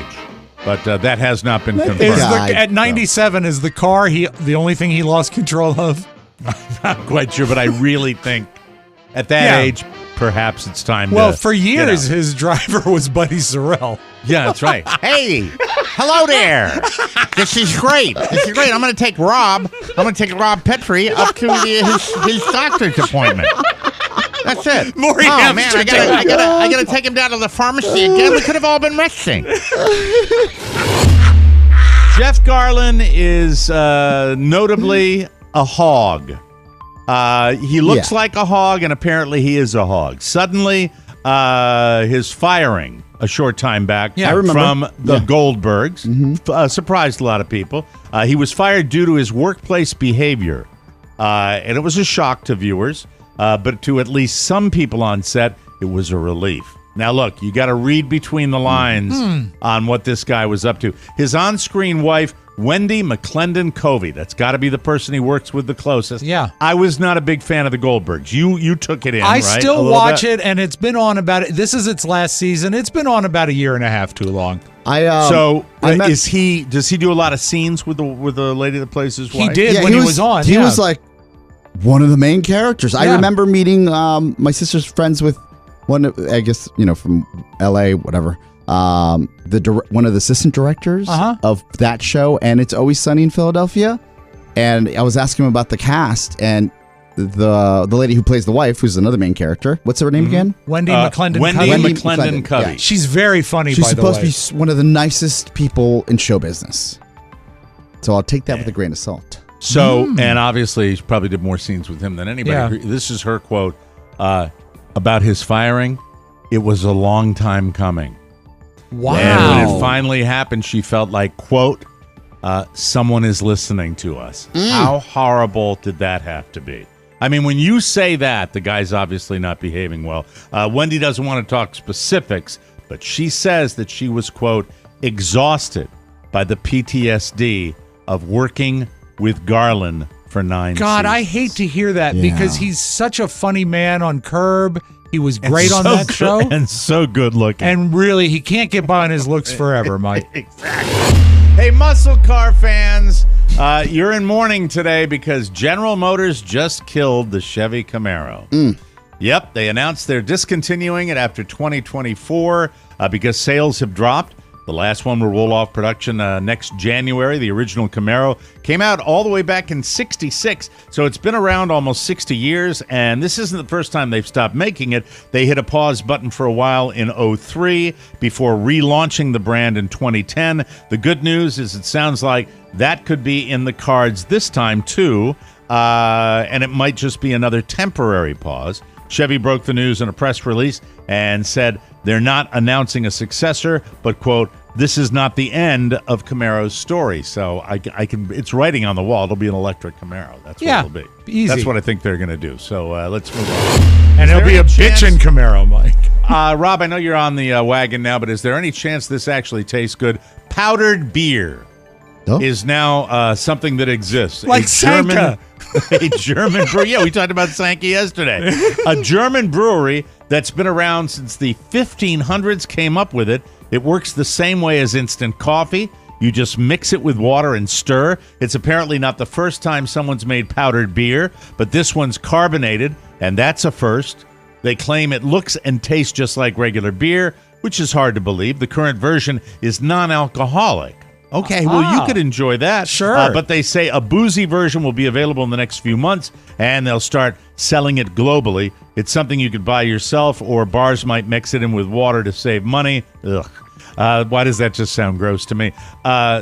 But that has not been confirmed. At 97, is the car the only thing he lost control of? I'm not quite sure, but I really think at that age, perhaps it's time to... Well, for years, his driver was Buddy Sorrell. Yeah, that's right. Hey, hello there. This is great. I'm going to take Rob Petrie up to his doctor's appointment. That's it. More man, I gotta take him down to the pharmacy again. We could have all been resting. Jeff Garlin is notably a hog. He looks like a hog, and apparently he is a hog. Suddenly, his firing a short time back I remember. from the Goldbergs surprised a lot of people. He was fired due to his workplace behavior, and it was a shock to viewers. But to at least some people on set, it was a relief. Now, look, you got to read between the lines on what this guy was up to. His on-screen wife, Wendy McClendon Covey, that's got to be the person he works with the closest. Yeah. I was not a big fan of the Goldbergs. You took it in, I right? still watch it, and it's been on this is its last season. It's been on about a year and a half too long. Does he do a lot of scenes with the lady that plays his wife? He did when he was on. He was like one of the main characters. I remember meeting my sister's friends with one, I guess, from LA, whatever. One of the assistant directors of that show, and It's Always Sunny in Philadelphia. And I was asking him about the cast, and the lady who plays the wife, who's another main character. What's her name again? Wendy McClendon Covey. Wendy McClendon Covey. Yeah. She's very funny, She's by the way. supposed to be one of the nicest people in show business. So I'll take that with a grain of salt. So, and obviously, she probably did more scenes with him than anybody. Yeah. This is her quote about his firing. It was a long time coming. Wow. And when it finally happened, she felt like, quote, someone is listening to us. How horrible did that have to be? I mean, when you say that, the guy's obviously not behaving well. Wendy doesn't want to talk specifics, but she says that she was, quote, exhausted by the PTSD of working with Garland for 9 God, seasons. I hate to hear that Yeah. because he's such a funny man on Curb. He was great on that show. And so good looking. And really, he can't get by on his looks forever, Mike. Exactly. Hey, muscle car fans, you're in mourning today because General Motors just killed the Chevy Camaro. Yep, they announced they're discontinuing it after 2024 because sales have dropped. The last one will roll off production next January. The original Camaro came out all the way back in '66, so it's been around almost 60 years, and this isn't the first time they've stopped making it. They hit a pause button for a while in '03 before relaunching the brand in 2010. The good news is it sounds like that could be in the cards this time, too, and it might just be another temporary pause. Chevy broke the news in a press release and said they're not announcing a successor, but, quote, this is not the end of Camaro's story. So I can. It's writing on the wall. It'll be an electric Camaro. That's what it'll be. Easy. That's what I think they're going to do. So let's move on. And it'll be a bitchin' Camaro, Mike. Rob, I know you're on the wagon now, but is there any chance this actually tastes good? Powdered beer is now something that exists. Like Sanka. A German brewery. Yeah, we talked about Sankey yesterday. A German brewery that's been around since the 1500s came up with it. It works the same way as instant coffee. You just mix it with water and stir. It's apparently not the first time someone's made powdered beer, but this one's carbonated, and that's a first. They claim it looks and tastes just like regular beer, which is hard to believe. The current version is non-alcoholic. Okay, well, you could enjoy that. Sure. But they say a boozy version will be available in the next few months, and they'll start selling it globally. It's something you could buy yourself, or bars might mix it in with water to save money. Ugh. Why does that just sound gross to me?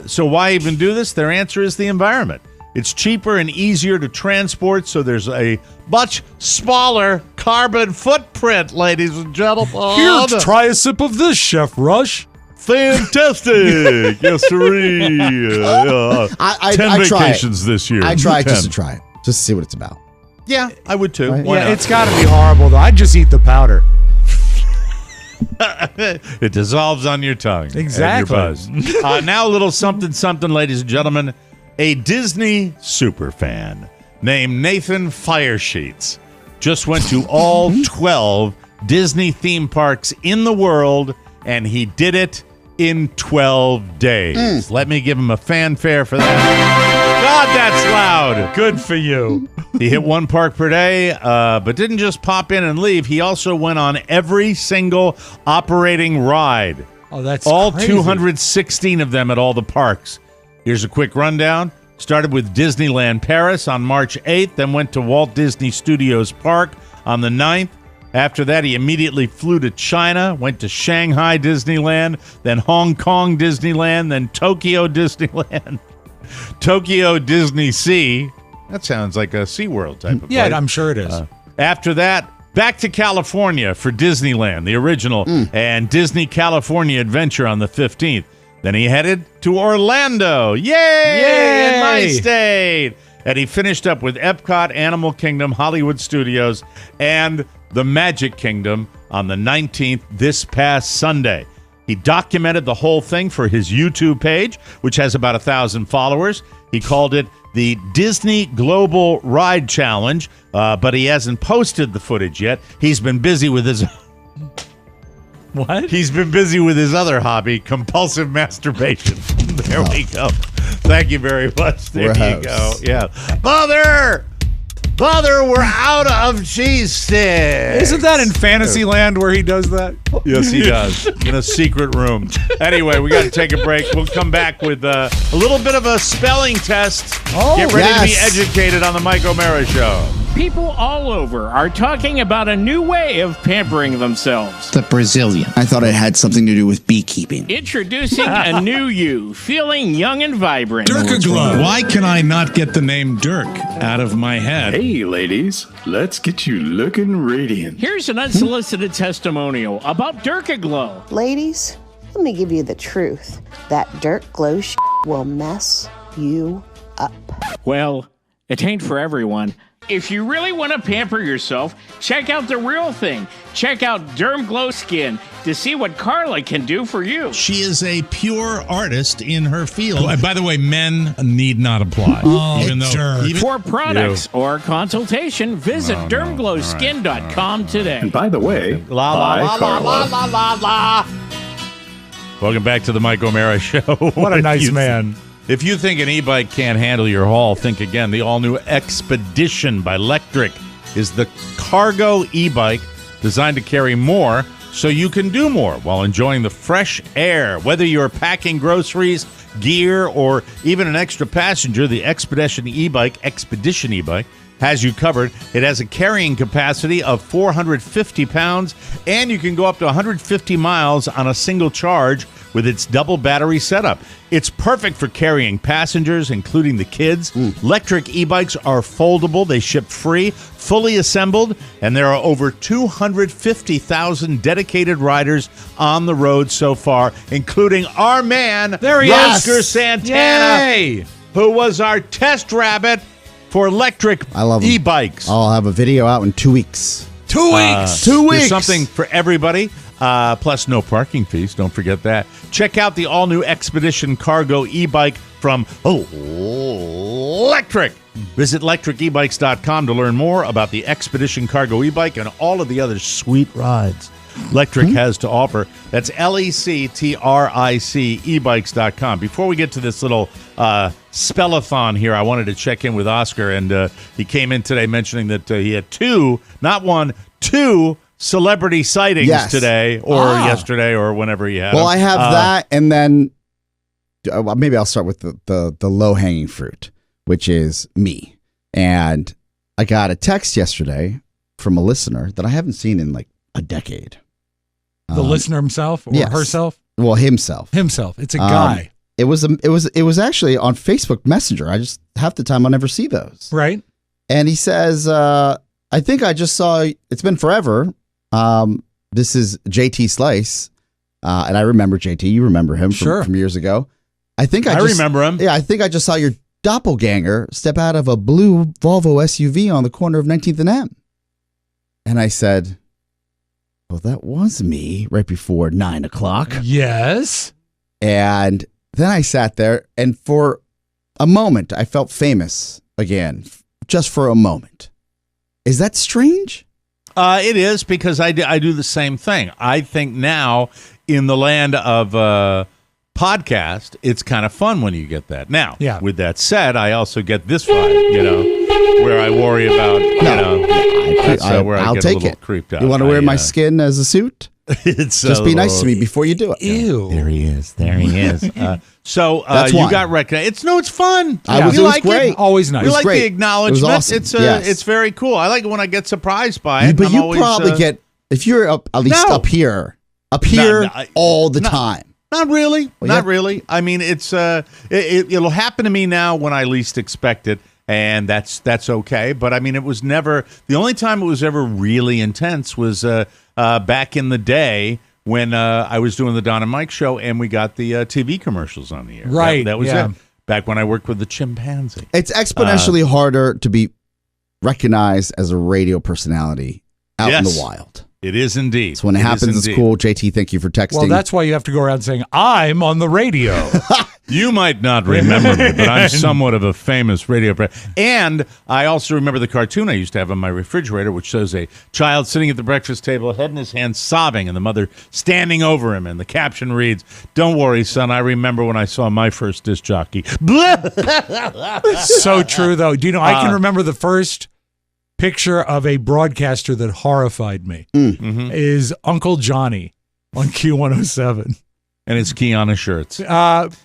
So why even do this? Their answer is the environment. It's cheaper and easier to transport, so there's a much smaller carbon footprint, ladies and gentlemen. Here, try a sip of this, Chef Rush. Fantastic. Yes, sirree. 10 vacations this year. I try 10. just to try it, just to see what it's about. Yeah, I would too. Right? Why Yeah, not? it's got to be horrible, though. I'd just eat the powder. It dissolves on your tongue. Exactly. And your buzz. Now a little something, ladies and gentlemen. A Disney superfan named Nathan Firesheets just went to all 12 Disney theme parks in the world, and he did it in 12 days. Let me give him a fanfare for that. God, that's loud. Good for you. He hit one park per day, but didn't just pop in and leave. He also went on every single operating ride. Oh, that's all crazy. 216 of them at all the parks. Here's a quick rundown. Started with Disneyland Paris on March 8th, then went to Walt Disney Studios Park on the 9th. After that, he immediately flew to China, went to Shanghai Disneyland, then Hong Kong Disneyland, then Tokyo Disneyland, Tokyo Disney Sea. That sounds like a SeaWorld type of place. Yeah, I'm sure it is. After that, back to California for Disneyland, the original, and Disney California Adventure on the 15th. Then he headed to Orlando. Yay! In my state! And he finished up with Epcot, Animal Kingdom, Hollywood Studios, and the Magic Kingdom on the 19th this past Sunday. He documented the whole thing for his YouTube page, which has about 1,000 followers. He called it the Disney Global Ride Challenge, but he hasn't posted the footage yet. He's been busy with his... What? He's been busy with his other hobby, compulsive masturbation. There we go. Thank you very much. There you go. Yeah. Mother, we're out of cheese sticks. Isn't that in Fantasyland where he does that? Yes, he does. In a secret room. Anyway, we got to take a break. We'll come back with a little bit of a spelling test. Get ready to be educated on the Mike O'Meara Show. People all over are talking about a new way of pampering themselves. The Brazilian. I thought it had something to do with beekeeping. Introducing a new you, feeling young and vibrant. Dirk-a-glow. Why can I not get the name Dirk out of my head? Hey, ladies, let's get you looking radiant. Here's an unsolicited testimonial about Dirk-a-glow. Ladies, let me give you the truth. That Dirk Glow will mess you up. Well, it ain't for everyone. If you really want to pamper yourself, check out the real thing. Check out Derm Glow Skin to see what Carla can do for you. She is a pure artist in her field. And by the way, men need not apply. For products or consultation, visit dermglowskin.com today. And by the way, bye, Carla. Welcome back to the Mike O'Meara Show. What a nice man. If you think an e-bike can't handle your haul, think again. The all-new Expedition by Lectric is the cargo e-bike designed to carry more so you can do more while enjoying the fresh air. Whether you're packing groceries, gear, or even an extra passenger, the Expedition e-bike has you covered. It has a carrying capacity of 450 pounds, and you can go up to 150 miles on a single charge with its double battery setup. It's perfect for carrying passengers, including the kids. Electric e-bikes are foldable. They ship free, fully assembled, and there are over 250,000 dedicated riders on the road so far, including our man, Oscar Santana, who was our test rabbit for electric e-bikes. I'll have a video out in 2 weeks. 2 weeks. 2 weeks. There's something for everybody. Plus no parking fees. Don't forget that. Check out the all-new Expedition Cargo e-bike from Lectric. Visit lectricebikes.com to learn more about the Expedition Cargo e-bike and all of the other sweet rides Lectric has to offer. That's Lectric, ebikes.com. Before we get to this little spellathon here, I wanted to check in with Oscar, and he came in today mentioning that he had two celebrity sightings today or yesterday or whenever he had them. I have that, and then maybe I'll start with the low-hanging fruit, which is me. And I got a text yesterday from a listener that I haven't seen in like a decade. The listener himself or herself? Well, himself. It's a guy. It was actually on Facebook Messenger. I just half the time I never see those. Right. And he says, I think I just saw, it's been forever. This is JT Slice. And I remember JT. You remember him from years ago. I remember him. Yeah, I think I just saw your doppelganger step out of a blue Volvo SUV on the corner of 19th and M. And I said, well, that was me right before 9 o'clock. Yes. And then I sat there, and for a moment, I felt famous again, just for a moment. Is that strange? It is, because I do the same thing. I think now, in the land of podcast, it's kind of fun when you get that. Now, with that said, I also get this vibe, where I worry about, I'll take it. Creeped out. You want to wear my skin as a suit? Just be nice to me before you do it. Ew. There he is. So That's you got recognized. It's fun. It was great. Always nice. We like great. the acknowledgement. It was awesome. It's very cool. I like it when I get surprised by it. But you probably get, if you're up here all the time. Not really. Not really. I mean, it'll happen to me now when I least expect it, and that's okay. But I mean, it was never, the only time it was ever really intense was back in the day when I was doing the Don and Mike show, and we got the TV commercials on the air. Right. That was it. Back when I worked with the chimpanzee. It's exponentially harder to be recognized as a radio personality out in the wild. It is indeed. So when it happens, it's cool. JT, thank you for texting. Well, that's why you have to go around saying, I'm on the radio. You might not remember me, but I'm somewhat of a famous radio presenter. And I also remember the cartoon I used to have on my refrigerator, which shows a child sitting at the breakfast table, head in his hands, sobbing, and the mother standing over him. And the caption reads, "Don't worry, son, I remember when I saw my first disc jockey." So true, though. Do you know, I can remember the first picture of a broadcaster that horrified me is Uncle Johnny on Q107. And it's Kiana shirts.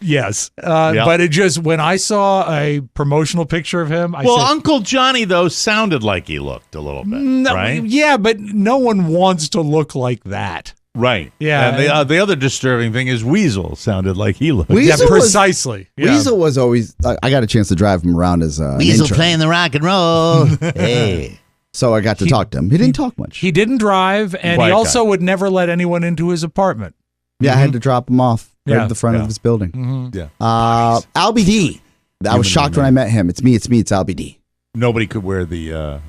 Yes. But it just, when I saw a promotional picture of him, I said, Uncle Johnny, though, sounded like he looked a little bit, right? Yeah, but no one wants to look like that. Right. Yeah. And the other disturbing thing is Weasel sounded like he looked. Weasel precisely. Weasel was always, I got a chance to drive him around as a Weasel playing the rock and roll. Hey. So I got to talk to him. He didn't talk much. He didn't drive, and he also would never let anyone into his apartment. Yeah, I had to drop him off at the front of his building. Yeah. Albie D. I was shocked when I met him. It's me, it's Albie D. Nobody could wear the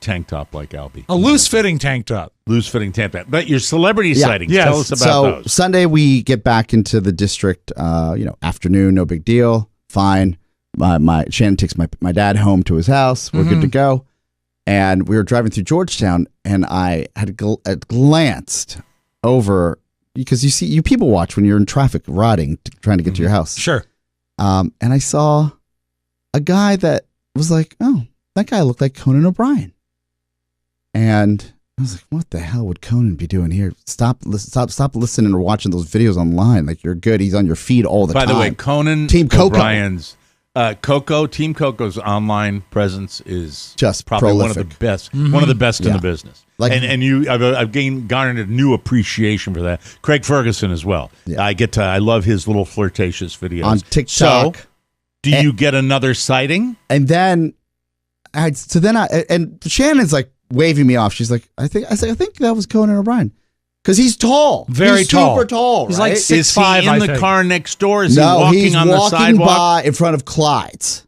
tank top like Albie. A loose-fitting tank top. Loose-fitting tank top. But your celebrity sightings, tell us about those. Sunday we get back into the district, afternoon, no big deal, fine. Shannon takes my dad home to his house. We're good to go. And we were driving through Georgetown, and I had glanced over, because you people watch when you're in traffic riding, trying to get to your house. Sure. And I saw a guy that was like, oh, that guy looked like Conan O'Brien. And I was like, what the hell would Conan be doing here? Stop listening or watching those videos online. Like, you're good. He's on your feed all the time. By the way, Conan Team O'Brien's Team Coco's online presence is just probably prolific. one of the best, one of the best in the business. Like, I've garnered a new appreciation for that. Craig Ferguson as well. Yeah. I love his little flirtatious videos on TikTok. So, do you get another sighting? And then, and Shannon's like waving me off. She's like, I think that was Conan O'Brien. Because he's tall. Very tall. Super tall, He's right? like 6'5", Is he in the car next door? Is he walking he's on the sidewalk? by in front of Clyde's.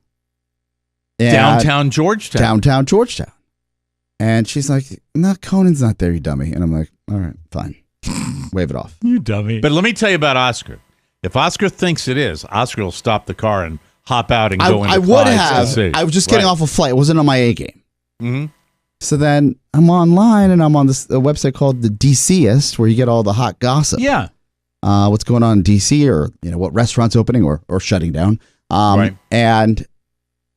Downtown Georgetown. And she's like, no, Conan's not there, you dummy. And I'm like, all right, fine. Wave it off. You dummy. But let me tell you about Oscar. If Oscar thinks it is, Oscar will stop the car and hop out and go into Clyde's. I was just getting off a flight. It wasn't on my A game. Mm-hmm. So then I'm online, and I'm on this website called the DCist, where you get all the hot gossip. Yeah. What's going on in DC, or what restaurants opening or shutting down. Right. And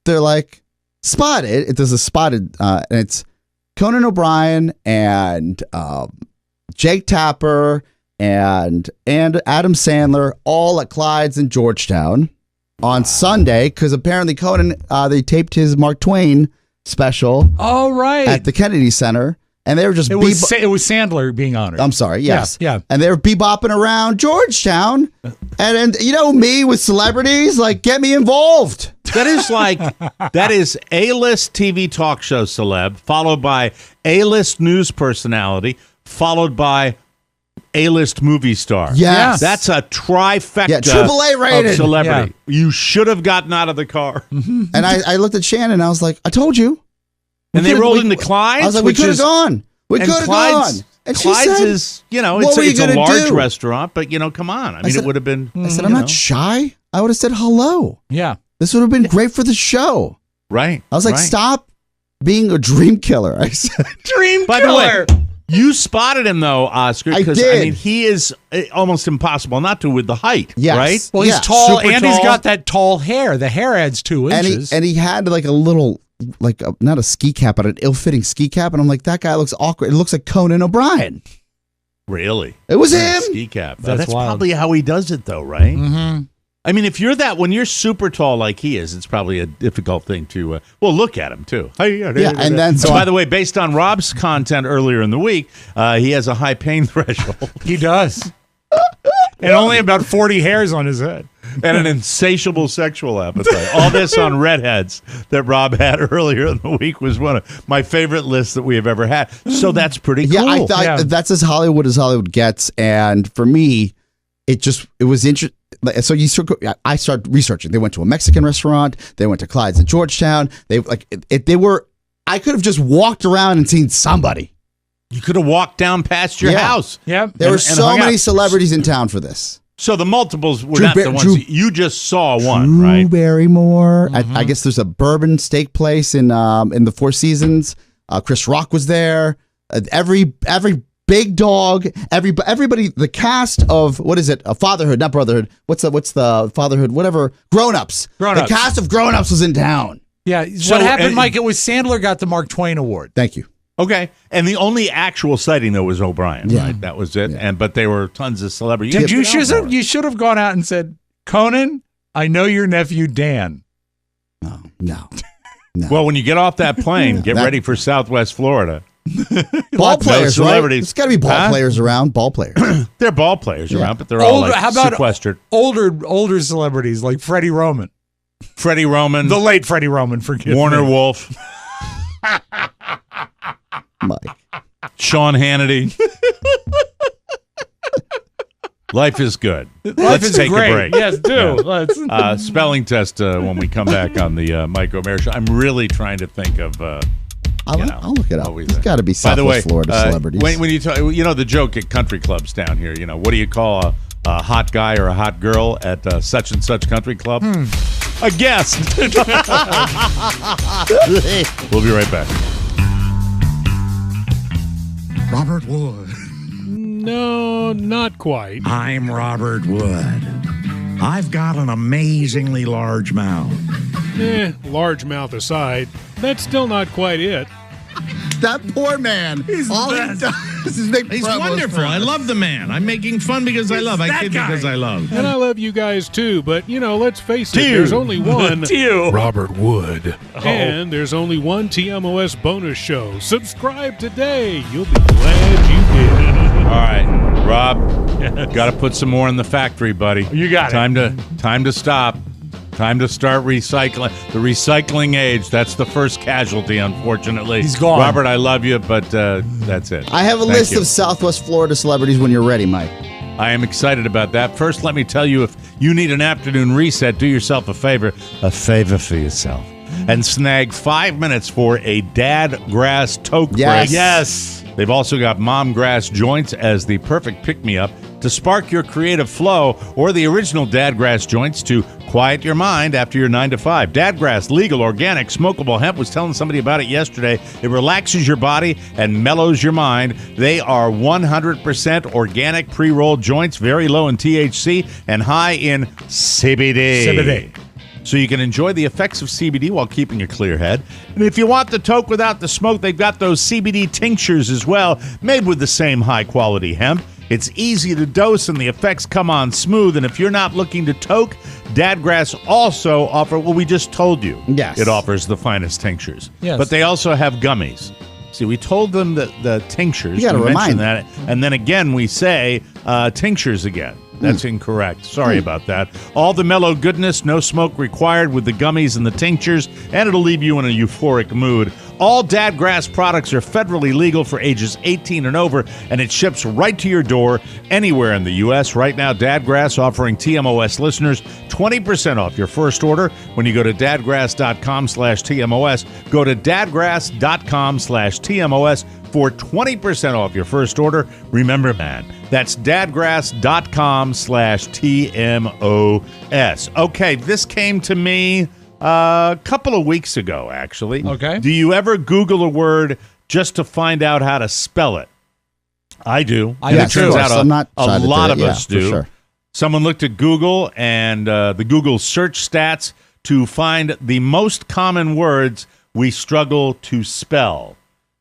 they're like, spotted. There's a spotted, and it's Conan O'Brien and Jake Tapper and Adam Sandler all at Clyde's in Georgetown on Sunday, because apparently Conan, they taped his Mark Twain special right. at the Kennedy Center, And they were just it was Sandler being honored. I'm sorry, yes. Yeah. And they were bebopping around Georgetown. And you know me with celebrities, like, get me involved. That is A-list TV talk show celeb, followed by A-list news personality, followed by A-list movie star. Yes. That's a trifecta AAA rated. of celebrity. Yeah. You should have gotten out of the car. And I looked at Shannon and I was like, I told you. And they rolled into Clyde's. I was like, we could have gone. We could have gone. And Clyde's she said, is, it's a large restaurant, but, come on. I mean, it would have been. I said, I'm not shy. I would have said hello. Yeah. This would have been great for the show. Right. I was like, stop being a dream killer. I said, dream By killer. The way, you spotted him, though, Oscar. I Because, did. I mean, he is almost impossible not to with the height. Yes. Right? Well, he's Yeah. tall, Super and tall. he's got that tall hair. The hair adds 2 inches. And he had like a little, not a ski cap, but an ill-fitting ski cap. And I'm like, that guy looks awkward. It looks like Conan O'Brien. Really? It was him. Ski cap. That's wild. Probably how he does it, though, right? Mm-hmm. I mean, when you're super tall like he is, it's probably a difficult thing to. Look at him too. Yeah, and then by the way, based on Rob's content earlier in the week, he has a high pain threshold. He does. And only about 40 hairs on his head. And an insatiable sexual appetite. All this on redheads that Rob had earlier in the week was one of my favorite lists that we have ever had. So that's pretty cool. Yeah, I thought that's as Hollywood gets. And for me, it was interesting. So I started researching. They went to a Mexican restaurant. They went to Clyde's in Georgetown. I could have just walked around and seen somebody. You could have walked down past your house. Yeah. There were so many celebrities in town for this. So the multiples were not the ones. You just saw one, right? Drew Barrymore. I guess there's a bourbon steak place in the Four Seasons. Chris Rock was there. Every big dog. Everybody. The cast of what is it? A Fatherhood, not Brotherhood. What's the Fatherhood? Whatever. Grown Ups. The cast of Grown Ups was in town. Yeah. What happened, Mike? It was Sandler got the Mark Twain Award. Thank you. Okay, and the only actual sighting though was O'Brien, right? That was it. Yeah. But there were tons of celebrities. You should have gone out and said, Conan, I know your nephew Dan. No. Well, when you get off that plane, get ready for Southwest Florida. Ball players, right? Celebrities. There's got to be ball players around. Ball players. They're ball players around, but they're all how about sequestered. Older celebrities like Freddie Roman. The late Freddie Roman, forgive me. Warner Wolf. Mike. Sean Hannity. Life is good. Let's take great. a break. Yes, do. Yeah. Let's. Spelling test when we come back on the Mike O'Meara show. I'm really trying to think of. I'll look it up. There's got to be Southwest Florida celebrities. When you talk, the joke at country clubs down here, what do you call a hot guy or a hot girl at such and such country club? A guest. We'll be right back. Robert Wood. No, not quite. I'm Robert Wood. I've got an amazingly large mouth. Large mouth aside, that's still not quite it. That poor man. He's wonderful. I love the man. I'm making fun because I love. I kid because I love. And I love you guys too, but let's face it, there's only one Robert Wood. And there's only one TMOS bonus show. Subscribe today. You'll be glad you did. All right, Rob, got to put some more in the factory, buddy. You got it. Time to stop. Time to start recycling. The recycling age, that's the first casualty, unfortunately. He's gone. Robert, I love you, but that's it. I have a list of Southwest Florida celebrities when you're ready, Mike. I am excited about that. First, let me tell you, if you need an afternoon reset, do yourself a favor for yourself, and snag 5 minutes for a dad grass toke break. Yes. They've also got mom grass joints as the perfect pick-me-up to spark your creative flow, or the original Dadgrass joints to quiet your mind after your 9 to 5. Dadgrass, legal, organic, smokable hemp. Was telling somebody about it yesterday. It relaxes your body and mellows your mind. They are 100% organic pre-rolled joints, very low in THC and high in CBD. So you can enjoy the effects of CBD while keeping a clear head. And if you want the toke without the smoke, they've got those CBD tinctures as well, made with the same high-quality hemp. It's easy to dose, and the effects come on smooth. And if you're not looking to toke, Dadgrass also offer, we just told you. Yes. It offers the finest tinctures. Yes. But they also have gummies. See, we told them that the tinctures. You got to we remind mentioned that, and then again we say tinctures again. That's incorrect. Sorry about that. All the mellow goodness, no smoke required with the gummies and the tinctures, and it'll leave you in a euphoric mood. All Dadgrass products are federally legal for ages 18 and over, and it ships right to your door anywhere in the U.S. Right now, Dadgrass offering TMOS listeners 20% off your first order when you go to dadgrass.com/TMOS. Go to dadgrass.com/TMOS for 20% off your first order. Remember, man, that's dadgrass.com/TMOS. Okay, this came to me a couple of weeks ago, actually. Okay. Do you ever Google a word just to find out how to spell it? I do. And it turns out a lot of us do. Sure. Someone looked at Google and the Google search stats to find the most common words we struggle to spell.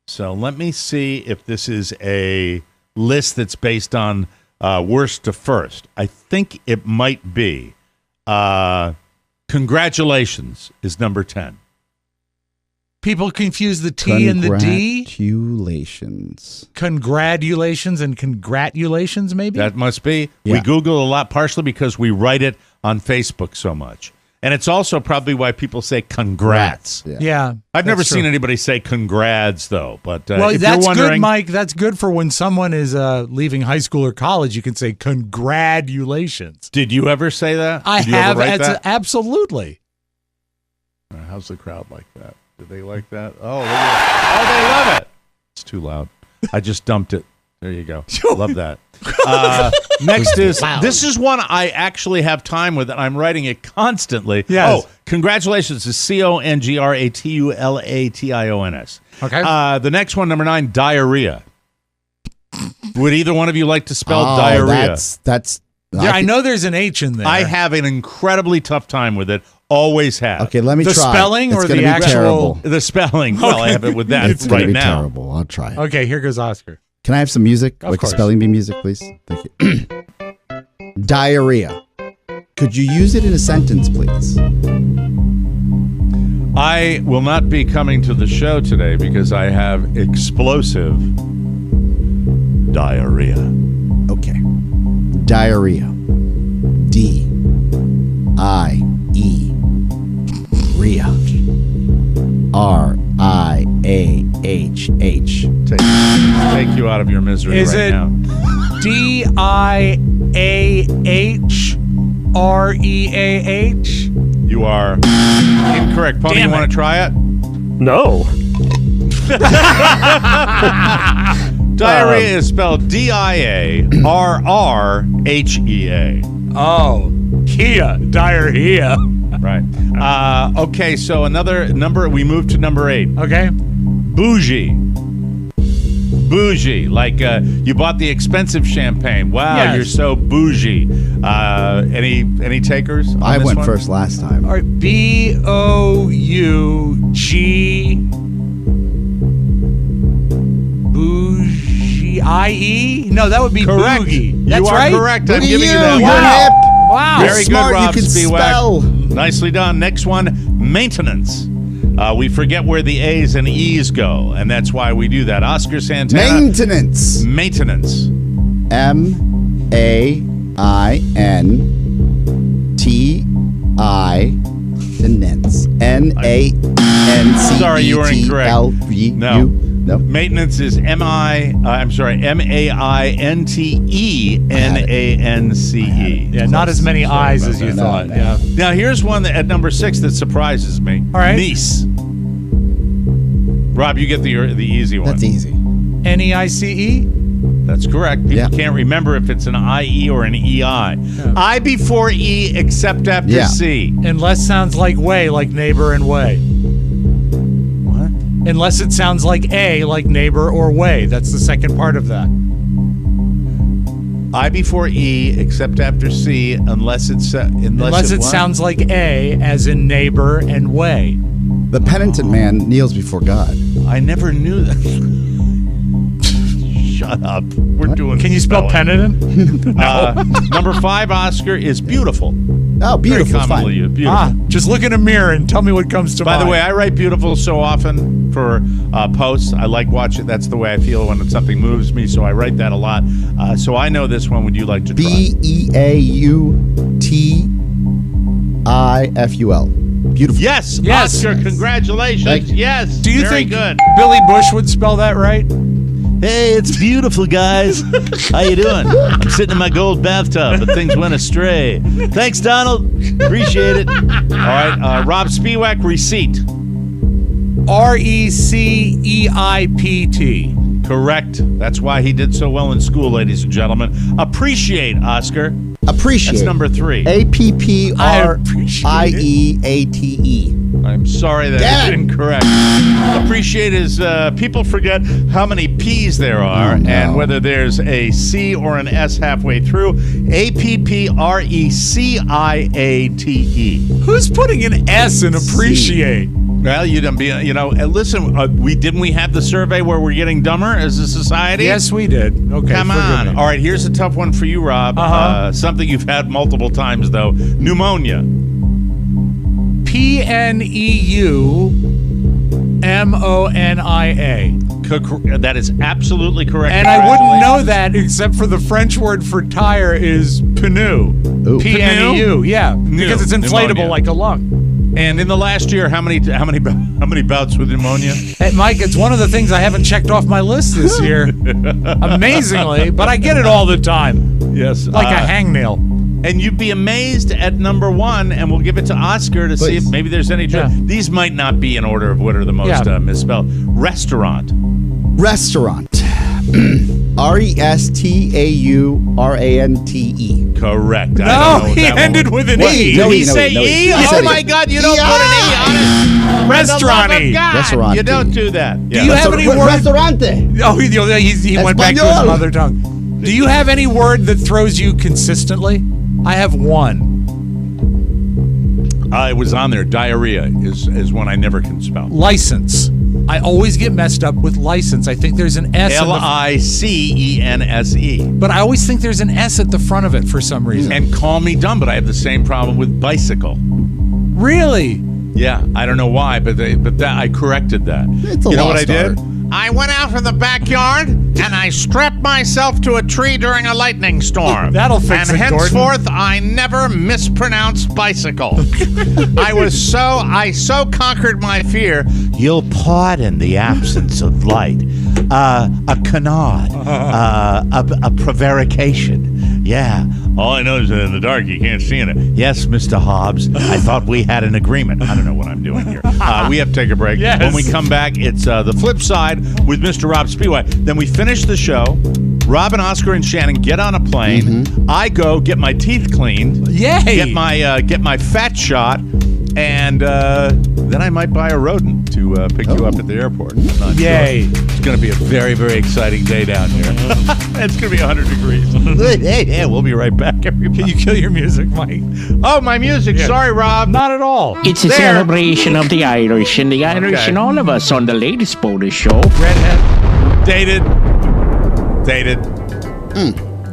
So let me see if this is a list that's based on worst to first. I think it might be. Congratulations is number 10. People confuse the T and the D. Congratulations and congratulations, maybe? That must be. Yeah. We Google a lot, partially because we write it on Facebook so much. And it's also probably why people say congrats. Yeah. I've never seen anybody say congrats, though. But well, if that's you're wondering, good, Mike. That's good for when someone is leaving high school or college. You can say congratulations. Did you ever say that? I Did you ever have. write that? Absolutely. How's the crowd like that? Do they like that? Oh, they love it. It's too loud. I just dumped it. There you go. Love that. Next is, this is one I actually have time with, and I'm writing it constantly. Yes. Oh, congratulations is CONGRATULATIONS. Okay. The next one, number 9, diarrhea. Would either one of you like to spell diarrhea? That's. Yeah, I know there's an H in there. I have an incredibly tough time with it. Always have. Okay, let me the try. Spelling it's or gonna the be actual? terrible. The spelling. Well, I have it with that It's right gonna be now. terrible. I'll try it. Okay, here goes Oscar. Can I have some music? Of Like course. a spelling bee music, please? Thank you. Diarrhea. Could you use it in a sentence, please? I will not be coming to the show today because I have explosive diarrhea. Okay. Diarrhea. D-I-E. Rhea. R-I-A-H-H. Take you out of your misery Is right it now. D-I-A-H-R-E-A-H? You are incorrect. Pony, you want to try it? No. Diarrhea is spelled D-I-A-R-R-H-E-A. Oh, Kia, diarrhea. Right. Okay, so another number, we move to number 8. Okay. Bougie. Bougie, like you bought the expensive champagne. Wow, Yes. you're so bougie. Any takers? On I this went one? first last time. All right, B-O-U-G. Bougie. I-E? No, that would be Correct. boogie. That's you are right? correct. I'm Look at giving you you, that you're one. hip. Wow. You're Very smart, good, Rob you can Spiewak. spell. Nicely done. Next one, maintenance. We forget where the A's and E's go, and that's why we do that. Oscar Santana. Maintenance. Maintenance. M-A-I-N-T-I-N-E-N-C. N-A-N-C-E-T-L-E-U. Sorry, you were incorrect. No. No. Maintenance is M-A-I-N-T-E-N-A-N-C-E. Yeah, not as many eyes as you thought. Yeah. Now, here's one that, at number 6 that surprises me. All right. Niece. Rob, you get the easy one. That's easy. N-E-I-C-E? That's correct. People can't remember if it's an I-E or an E-I. I before E except after C. Unless sounds like way, like neighbor and way. What? Unless it sounds like A, like neighbor or way. That's the second part of that. I before E except after C unless it Unless it sounds like A, as in neighbor and way. The penitent man kneels before God. I never knew that. Shut up. We're doing. Can you spell penitent? Number 5, Oscar, is beautiful. Oh, beautiful. Very commonly used. Beautiful. Just look in a mirror and tell me what comes to mind. By the way, I write beautiful so often for posts. I like watching. That's the way I feel when something moves me, so I write that a lot. So I know this one. Would you like to try? Beautiful. Beautiful. Yes, Oscar, congratulations. Yes. Do you very think good. Billy Bush would spell that right? Hey, it's beautiful, guys. How you doing? I'm sitting in my gold bathtub, but things went astray. Thanks, Donald. Appreciate it. All right, Rob Spiewak, receipt. RECEIPT. Correct. That's why he did so well in school, ladies and gentlemen. Appreciate, Oscar. Appreciate. That's number 3. APPRIEATE. I'm sorry that is incorrect. Appreciate is people forget how many P's there are and whether there's a C or an S halfway through. APPRECIATE. Who's putting an S in appreciate? Well, you don't be, listen, didn't we have the survey where we're getting dumber as a society? Yes, we did. Okay. Come on. All right, here's a tough one for you, Rob. Something you've had multiple times, though. Pneumonia. PNEUMONIA. That is absolutely correct. And I wouldn't know that except for the French word for tire is pneu. P-N-E-U. Yeah, because it's inflatable pneumonia. like a lung. And in the last year, how many bouts with pneumonia? Hey, Mike, it's one of the things I haven't checked off my list this year. Amazingly, but I get it all the time. Yes. Like a hangnail. And you'd be amazed at number 1, and we'll give it to Oscar to see if maybe there's any truth. Yeah. These might not be in order of what are the most misspelled. Restaurant. Restaurant. RESTAURANTE. Correct. No, he ended with an E. Did he say E? Oh my God, you don't put an E on it. Restaurant-y. Restaurant-y. You don't do that. Do you have any word? Restaurante. Oh, he went back to his mother tongue. Do you have any word that throws you consistently? I have one. It was on there. Diarrhea is one I never can spell. License. I always get messed up with license. I think there's an S. LICENSE. But I always think there's an S at the front of it for some reason. And call me dumb, but I have the same problem with bicycle. Really? Yeah, I don't know why, but I corrected that. It's a you know what I lost did? art. I went out in the backyard and I strapped myself to a tree during a lightning storm. That'll fix and it, Gordon. henceforth, I never mispronounced bicycle. I so conquered my fear. You'll pardon the absence of light. A canard. A prevarication. Yeah. All I know is that in the dark you can't see in it. Yes, Mr. Hobbs. I thought we had an agreement. I don't know what I'm doing here. We have to take a break. Yes. When we come back, it's the flip side with Mr. Rob Spiewak. Then we finish the show. Rob and Oscar and Shannon get on a plane. I go get my teeth cleaned. Yay! Get my fat shot. And then I might buy a rodent to pick you up at the airport. I'm not Yay. sure. It's going to be a very, very exciting day down here. It's going to be 100 degrees. Hey, we'll be right back, everybody. Can you kill your music, Mike? Oh, my music. Yeah. Sorry, Rob. Not at all. It's a celebration of the Irish and the Irish and all of us on the latest bonus show. Redhead. Dated.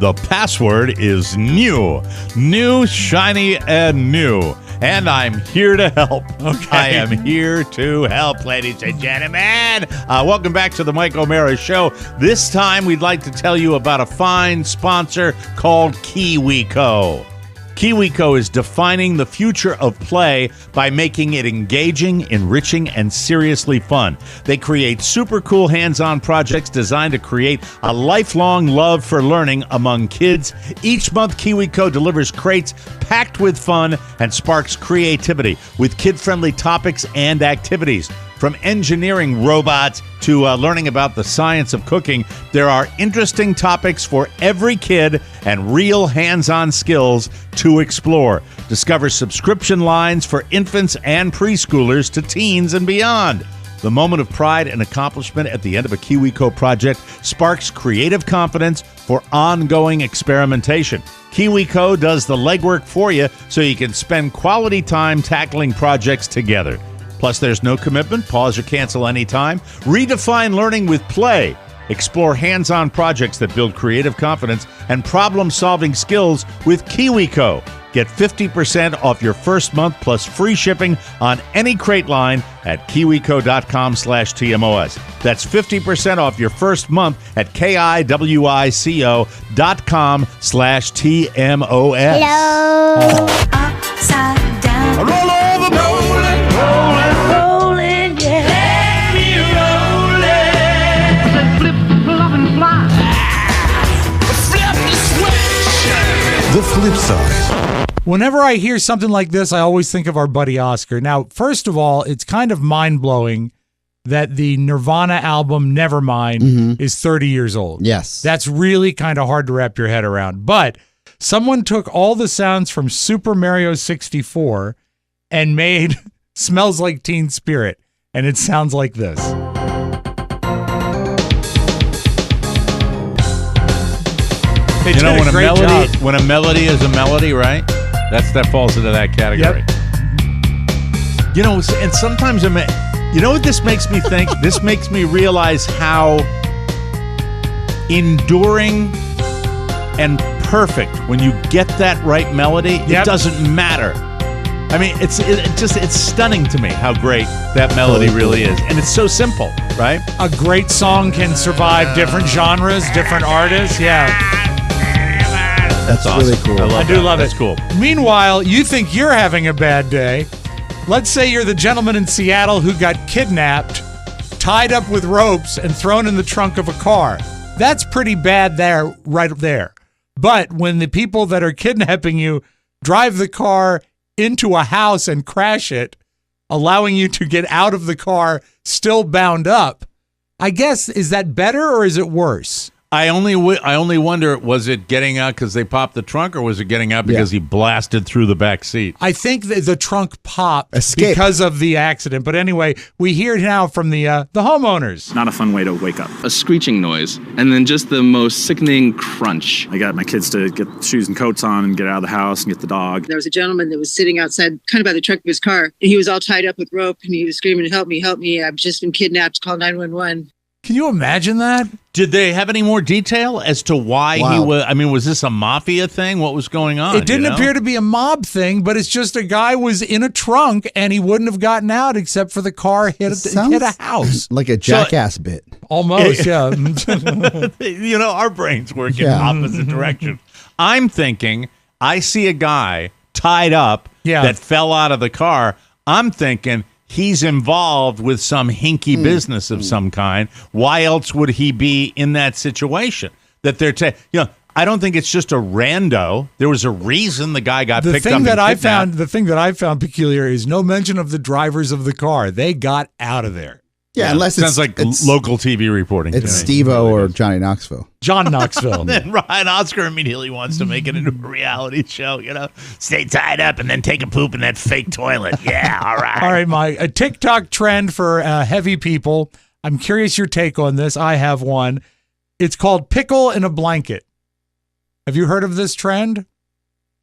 The password is new. New, shiny, and new. And I'm here to help. Okay. I am here to help, ladies and gentlemen. Welcome back to the Mike O'Meara Show. This time, we'd like to tell you about a fine sponsor called KiwiCo. KiwiCo is defining the future of play by making it engaging, enriching, and seriously fun. They create super cool hands-on projects designed to create a lifelong love for learning among kids. Each month, KiwiCo delivers crates packed with fun and sparks creativity with kid-friendly topics and activities. From engineering robots to learning about the science of cooking, there are interesting topics for every kid and real hands-on skills to explore. Discover subscription lines for infants and preschoolers to teens and beyond. The moment of pride and accomplishment at the end of a KiwiCo project sparks creative confidence for ongoing experimentation. KiwiCo does the legwork for you so you can spend quality time tackling projects together. Plus, there's no commitment, pause or cancel anytime. Redefine learning with play Explore hands-on projects that build creative confidence and problem-solving skills with KiwiCo. Get 50% off your first month plus free shipping on any crate line at kiwico.com/TMOS. That's 50% off your first month at KIWICO.com/TMOS. Hello. Upside down. Roll over, rolling, rolling, yeah. Let me roll it. Flip, flop, and fly. Flip the switch. The flip side. Whenever I hear something like this, I always think of our buddy Oscar. Now, first of all, it's kind of mind-blowing that the Nirvana album Nevermind is 30 years old. Yes. That's really kind of hard to wrap your head around. But someone took all the sounds from Super Mario 64 and made Smells Like Teen Spirit, and it sounds like this. You know, when a melody is a melody, right? That falls into that category. Yep. You know, and sometimes you know what this makes me think? This makes me realize how enduring and perfect when you get that right melody. Yep. It doesn't matter. I mean, it's stunning to me how great that melody really is, and it's so simple, right? A great song can survive different genres, different artists. Yeah. That's awesome. Really cool. I do love it. That's cool. Meanwhile, you think you're having a bad day. Let's say you're the gentleman in Seattle who got kidnapped, tied up with ropes, and thrown in the trunk of a car. That's pretty bad there, right there. But when the people that are kidnapping you drive the car into a house and crash it, allowing you to get out of the car still bound up, I guess, is that better or is it worse? I only wonder, was it getting out because they popped the trunk, or was it getting out because he blasted through the back seat? I think the trunk popped because of the accident. But anyway, we hear now from the homeowners. Not a fun way to wake up. A screeching noise, and then just the most sickening crunch. I got my kids to get shoes and coats on and get out of the house and get the dog. There was a gentleman that was sitting outside, kind of by the trunk of his car, and he was all tied up with rope, and he was screaming, "Help me, help me, I've just been kidnapped, call 911. Can you imagine that? Did they have any more detail as to why he was? I mean, was this a mafia thing? What was going on? It didn't appear to be a mob thing, but it's just a guy was in a trunk and he wouldn't have gotten out except for the car hit a house. Like a jackass bit. Almost, yeah. You know, our brains work in opposite direction. I'm thinking, I see a guy tied up that fell out of the car. I'm thinking, he's involved with some hinky business of some kind. Why else would he be in that situation? That they're I don't think it's just a rando. There was a reason the guy got picked up and kidnapped. The thing that I found peculiar is no mention of the drivers of the car. They got out of there. Yeah, unless sounds like local TV reporting. It's Steve-O or Johnny Knoxville. John Knoxville. And then Ryan Oscar immediately wants to make it into a reality show, you know. Stay tied up and then take a poop in that fake toilet. Yeah, all right. All right, Mike. A TikTok trend for heavy people. I'm curious your take on this. I have one. It's called pickle in a blanket. Have you heard of this trend?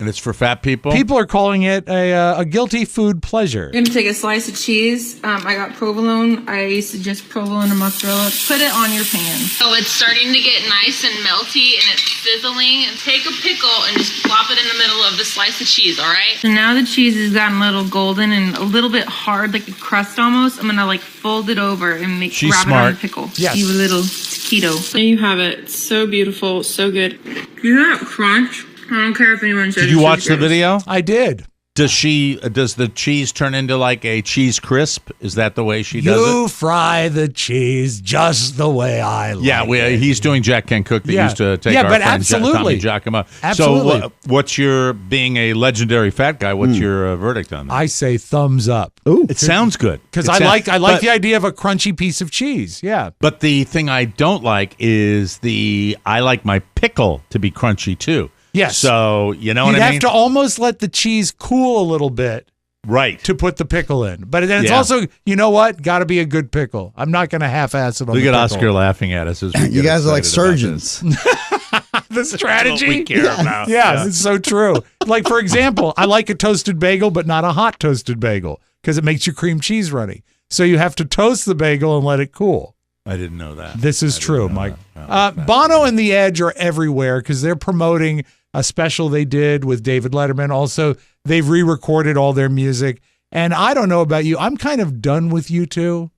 And it's for fat people? People are calling it a guilty food pleasure. You're going to take a slice of cheese. I got provolone. I used to just provolone and mozzarella. Put it on your pan. So it's starting to get nice and melty and it's sizzling. And take a pickle and just plop it in the middle of the slice of cheese, all right? So now the cheese has gotten a little golden and a little bit hard, like a crust almost. I'm going to fold it over and wrap it on the pickle. Yes. You little taquito. There you have it. It's so beautiful, so good. You hear that crunch? I don't care if anyone says. Did you watch the video? I did. Does the cheese turn into like a cheese crisp? Is that the way she does it? You fry the cheese just the way I like it. He's doing Jack Can Cook that used to take our friend Tommy Giacomo. Absolutely. So what's your, being a legendary fat guy, what's your verdict on that? I say thumbs up. Ooh. It sounds good. Because I like the idea of a crunchy piece of cheese. Yeah. But the thing I don't like is I like my pickle to be crunchy too. Yes. So, you know what I mean? You'd have to almost let the cheese cool a little bit. Right. To put the pickle in. But then it's also, you know what? Got to be a good pickle. I'm not going to half-ass it on the pickle. Look at Oscar laughing at us as we You guys are like surgeons. The strategy? That's what we care about. Yeah, it's so true. Like, for example, I like a toasted bagel, but not a hot toasted bagel because it makes your cream cheese runny. So you have to toast the bagel and let it cool. I didn't know that. This is true, Mike. Bono and The Edge are everywhere because they're promoting a special they did with David Letterman. Also, they've re-recorded all their music. And I don't know about you. I'm kind of done with U2.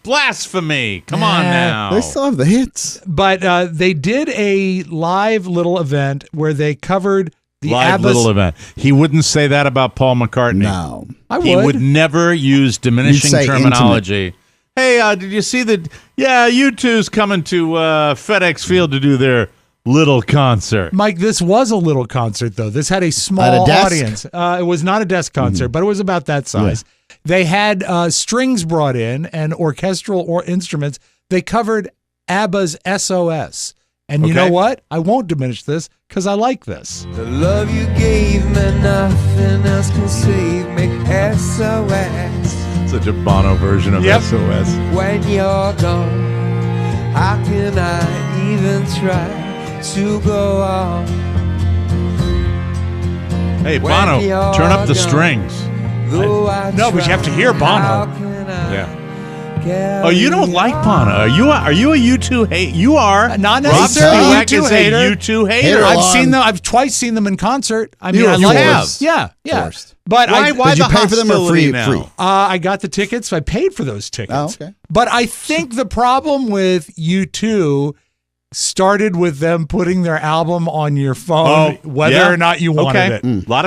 Blasphemy. Come on now. They still have the hits. But they did a live little event where they covered the live ABBA's little event. He wouldn't say that about Paul McCartney. No. He would never use diminishing terminology. Intimate. Hey, did you see that? Yeah, U2's coming to FedEx Field to do their little concert. Mike, this was a little concert, though. This had a small audience. It was not a desk concert, but it was about that size. Yeah. They had strings brought in and orchestral instruments. They covered ABBA's SOS. And you know what? I won't diminish this because I like this. The love you gave me, nothing else can save me. SOS. Such a Bono version of SOS. When you're gone, how can I even try to go on? Hey, Bono, turn up the strings. No, but you have to hear Bono. Yeah. Oh, you don't like Bono? Are you a U2 hater? You are. Not necessarily Rob Spivak is a U2 hater. I've twice seen them in concert. I mean, you have. Yeah. But why did you pay for them or free? I got the tickets. I paid for those tickets. Oh, okay. But I think the problem with U2 started with them putting their album on your phone, whether or not you wanted it. A lot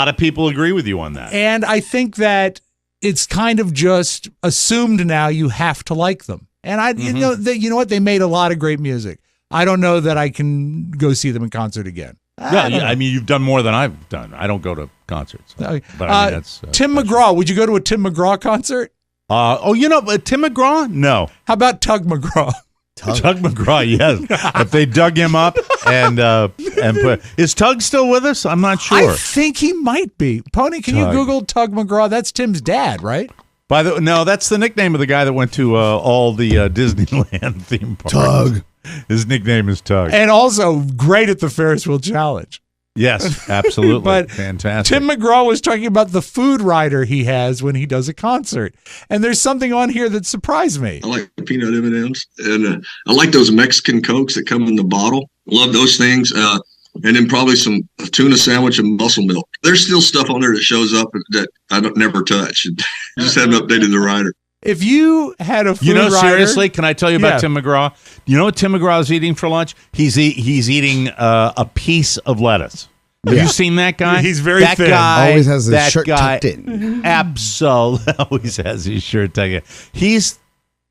of people agree with you on that. And I think that it's kind of just assumed now you have to like them. And you know what? They made a lot of great music. I don't know that I can go see them in concert again. I mean, you've done more than I've done. I don't go to concerts. But I mean, that's Tim McGraw. Would you go to a Tim McGraw concert? Tim McGraw? No. How about Tug McGraw? Tug McGraw, yes. If they dug him up and put, is Tug still with us? I'm not sure. I think he might be. Pony, can you Google Tug McGraw? That's Tim's dad, right? No, that's the nickname of the guy that went to all the Disneyland theme parks. Tug. His nickname is Tug. And also great at the Ferris Wheel Challenge. Yes, absolutely. But fantastic. Tim McGraw was talking about the food rider he has when he does a concert. And there's something on here that surprised me. I like peanut M&Ms. And I like those Mexican Cokes that come in the bottle. Love those things. And then probably some tuna sandwich and muscle milk. There's still stuff on there that shows up that I don't never touch. Just haven't updated the rider. If you had a food rider, seriously, can I tell you about Tim McGraw? You know what Tim McGraw is eating for lunch? He's eating a piece of lettuce. Have you seen that guy? He's very thin. Guy, always has his shirt tucked in. Absolutely, always has his shirt tucked in. He's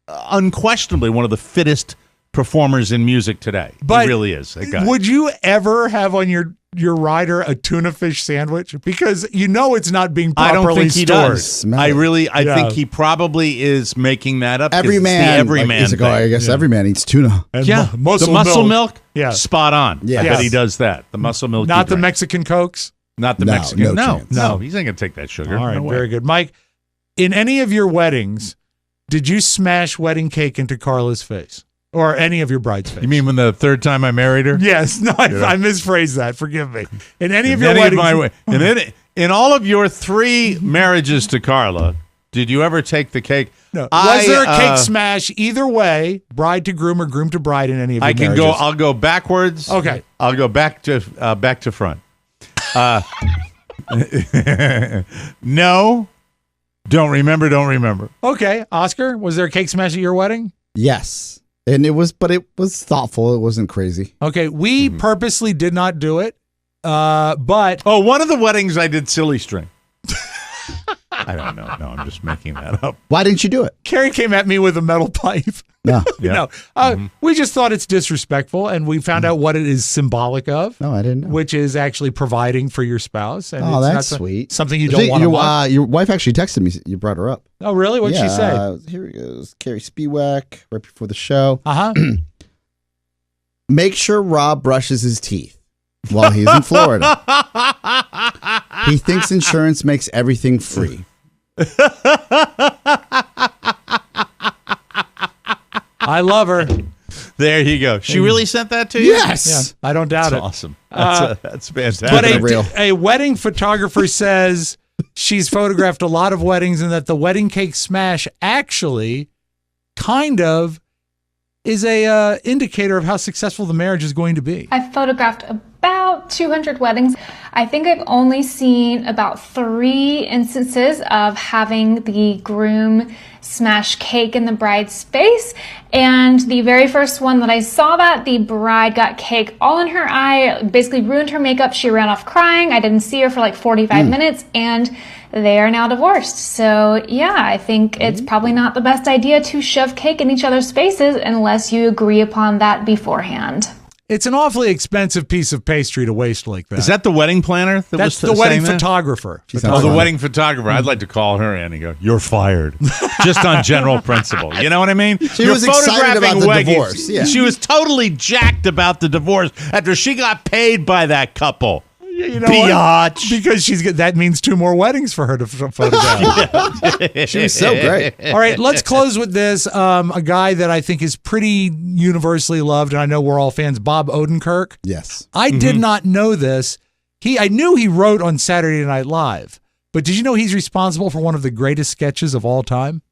unquestionably one of the fittest performers in music today. But he really is. That guy. Would you ever have on your rider a tuna fish sandwich? Because you know it's not being properly I don't think he stored. does. I think he probably is making that up. Every man, I guess every man eats tuna. And the muscle milk. Yeah, spot on. Yeah, I bet he does that. The muscle milk. Not the Mexican Cokes. Not the Mexican. No, he's not going to take that sugar. All right, very good, Mike. In any of your weddings, did you smash wedding cake into Carla's face? Or any of your bride's face? You mean when the third time I married her? Yes. No, I misphrased that. Forgive me. In any of your weddings. In all of your 3 marriages to Carla, did you ever take the cake? No. Was there a cake smash either way, bride to groom or groom to bride in any of your marriages? I'll go backwards. Okay. I'll go back to front. No. Don't remember. Okay. Oscar, was there a cake smash at your wedding? Yes. And it was thoughtful. It wasn't crazy. Okay, we purposely did not do it, but one of the weddings I did silly string. I don't know. No, I'm just making that up. Why didn't you do it? Carrie came at me with a metal pipe. No, we just thought it's disrespectful, and we found out what it is symbolic of. No, I didn't know. Which is actually providing for your spouse. And it's that's sweet. Something you don't want to watch. Your wife actually texted me. You brought her up. Oh, really? What'd she say? Here he goes. Carrie Spiewak, right before the show. Uh-huh. Make sure Rob brushes his teeth while he's in Florida. He thinks insurance makes everything free. I love her. There you go. She really sent that to you? Yes. Yeah, I don't doubt That's it. Awesome. That's fantastic. But a wedding photographer says she's photographed a lot of weddings and that the wedding cake smash actually kind of is a indicator of how successful the marriage is going to be. I've photographed about 200 weddings. I think I've only seen about 3 instances of having the groom smash cake in the bride's face. And the very first one that I saw that, the bride got cake all in her eye, basically ruined her makeup. She ran off crying. I didn't see her for like 45 minutes, and they are now divorced. So yeah, I think it's probably not the best idea to shove cake in each other's faces unless you agree upon that beforehand. It's an awfully expensive piece of pastry to waste like that. Is that the wedding planner? That's the wedding photographer. Oh, the wedding photographer. I'd like to call her in and go, "You're fired," just on general principle. You know what I mean? She was excited about the divorce. Yeah. She was totally jacked about the divorce after she got paid by that couple. You know what? Because that means 2 more weddings for her to photograph. She was so great. All right, let's close with this. A guy that I think is pretty universally loved, and I know we're all fans, Bob Odenkirk. Yes. I did not know this. I knew he wrote on Saturday Night Live, but did you know he's responsible for one of the greatest sketches of all time?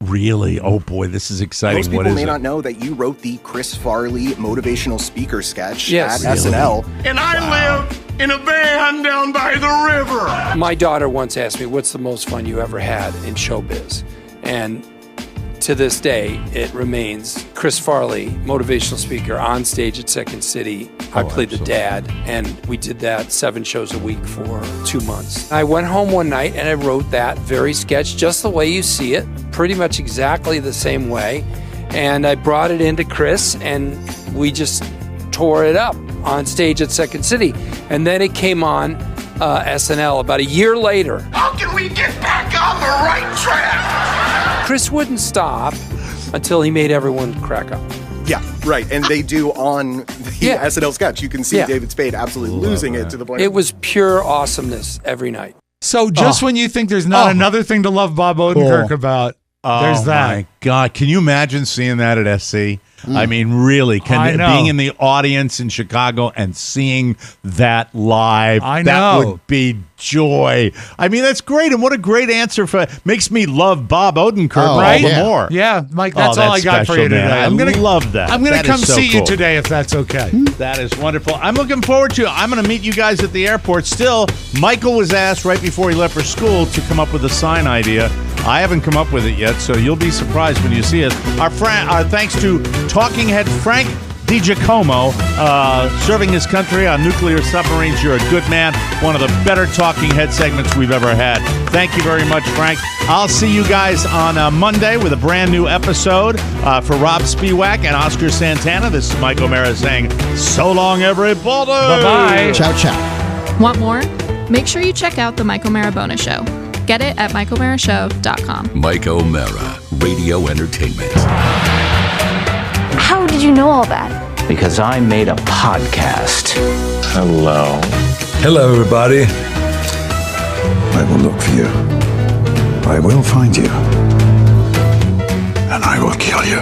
Really? Oh boy, this is exciting. Most people may not know that you wrote the Chris Farley motivational speaker sketch at SNL. And I live in a van down by the river. My daughter once asked me, what's the most fun you ever had in showbiz? And to this day, it remains Chris Farley, motivational speaker, on stage at Second City. I played the dad, and we did that 7 shows a week for 2 months. I went home one night and I wrote that very sketch just the way you see it, pretty much exactly the same way. And I brought it into Chris, and we just tore it up on stage at Second City. And then it came on SNL about a year later. How can we get back on the right track? Chris wouldn't stop until he made everyone crack up. Yeah, right. And they do on the SNL sketch. You can see David Spade absolutely losing it to the point. It was pure awesomeness every night. So just when you think there's not another thing to love Bob Odenkirk about, there's that. Oh my God. Can you imagine seeing that at SC? I mean, really, being in the audience in Chicago and seeing that live, that would be joy. I mean, that's great. And what a great answer makes me love Bob Odenkirk all the more. Yeah, Mike, that's all I got for you today. I'm going to love that. I'm going to come see you today if that's okay. That is wonderful. I'm looking forward to it. I'm going to meet you guys at the airport. Still, Michael was asked right before he left for school to come up with a sign idea. I haven't come up with it yet, so you'll be surprised when you see us. Our thanks to Talking Head Frank DiGiacomo, serving his country on nuclear submarines. You're a good man. One of the better Talking Head segments we've ever had. Thank you very much, Frank. I'll see you guys on Monday with a brand new episode for Rob Spiewak and Oscar Santana. This is Mike O'Meara saying, so long, everybody. Bye-bye. Ciao, ciao. Want more? Make sure you check out the Mike O'Meara Bonus Show. Get it at MikeO'MearaShow.com. Mike O'Meara, Radio Entertainment. How did you know all that? Because I made a podcast. Hello. Hello, everybody. I will look for you. I will find you. And I will kill you.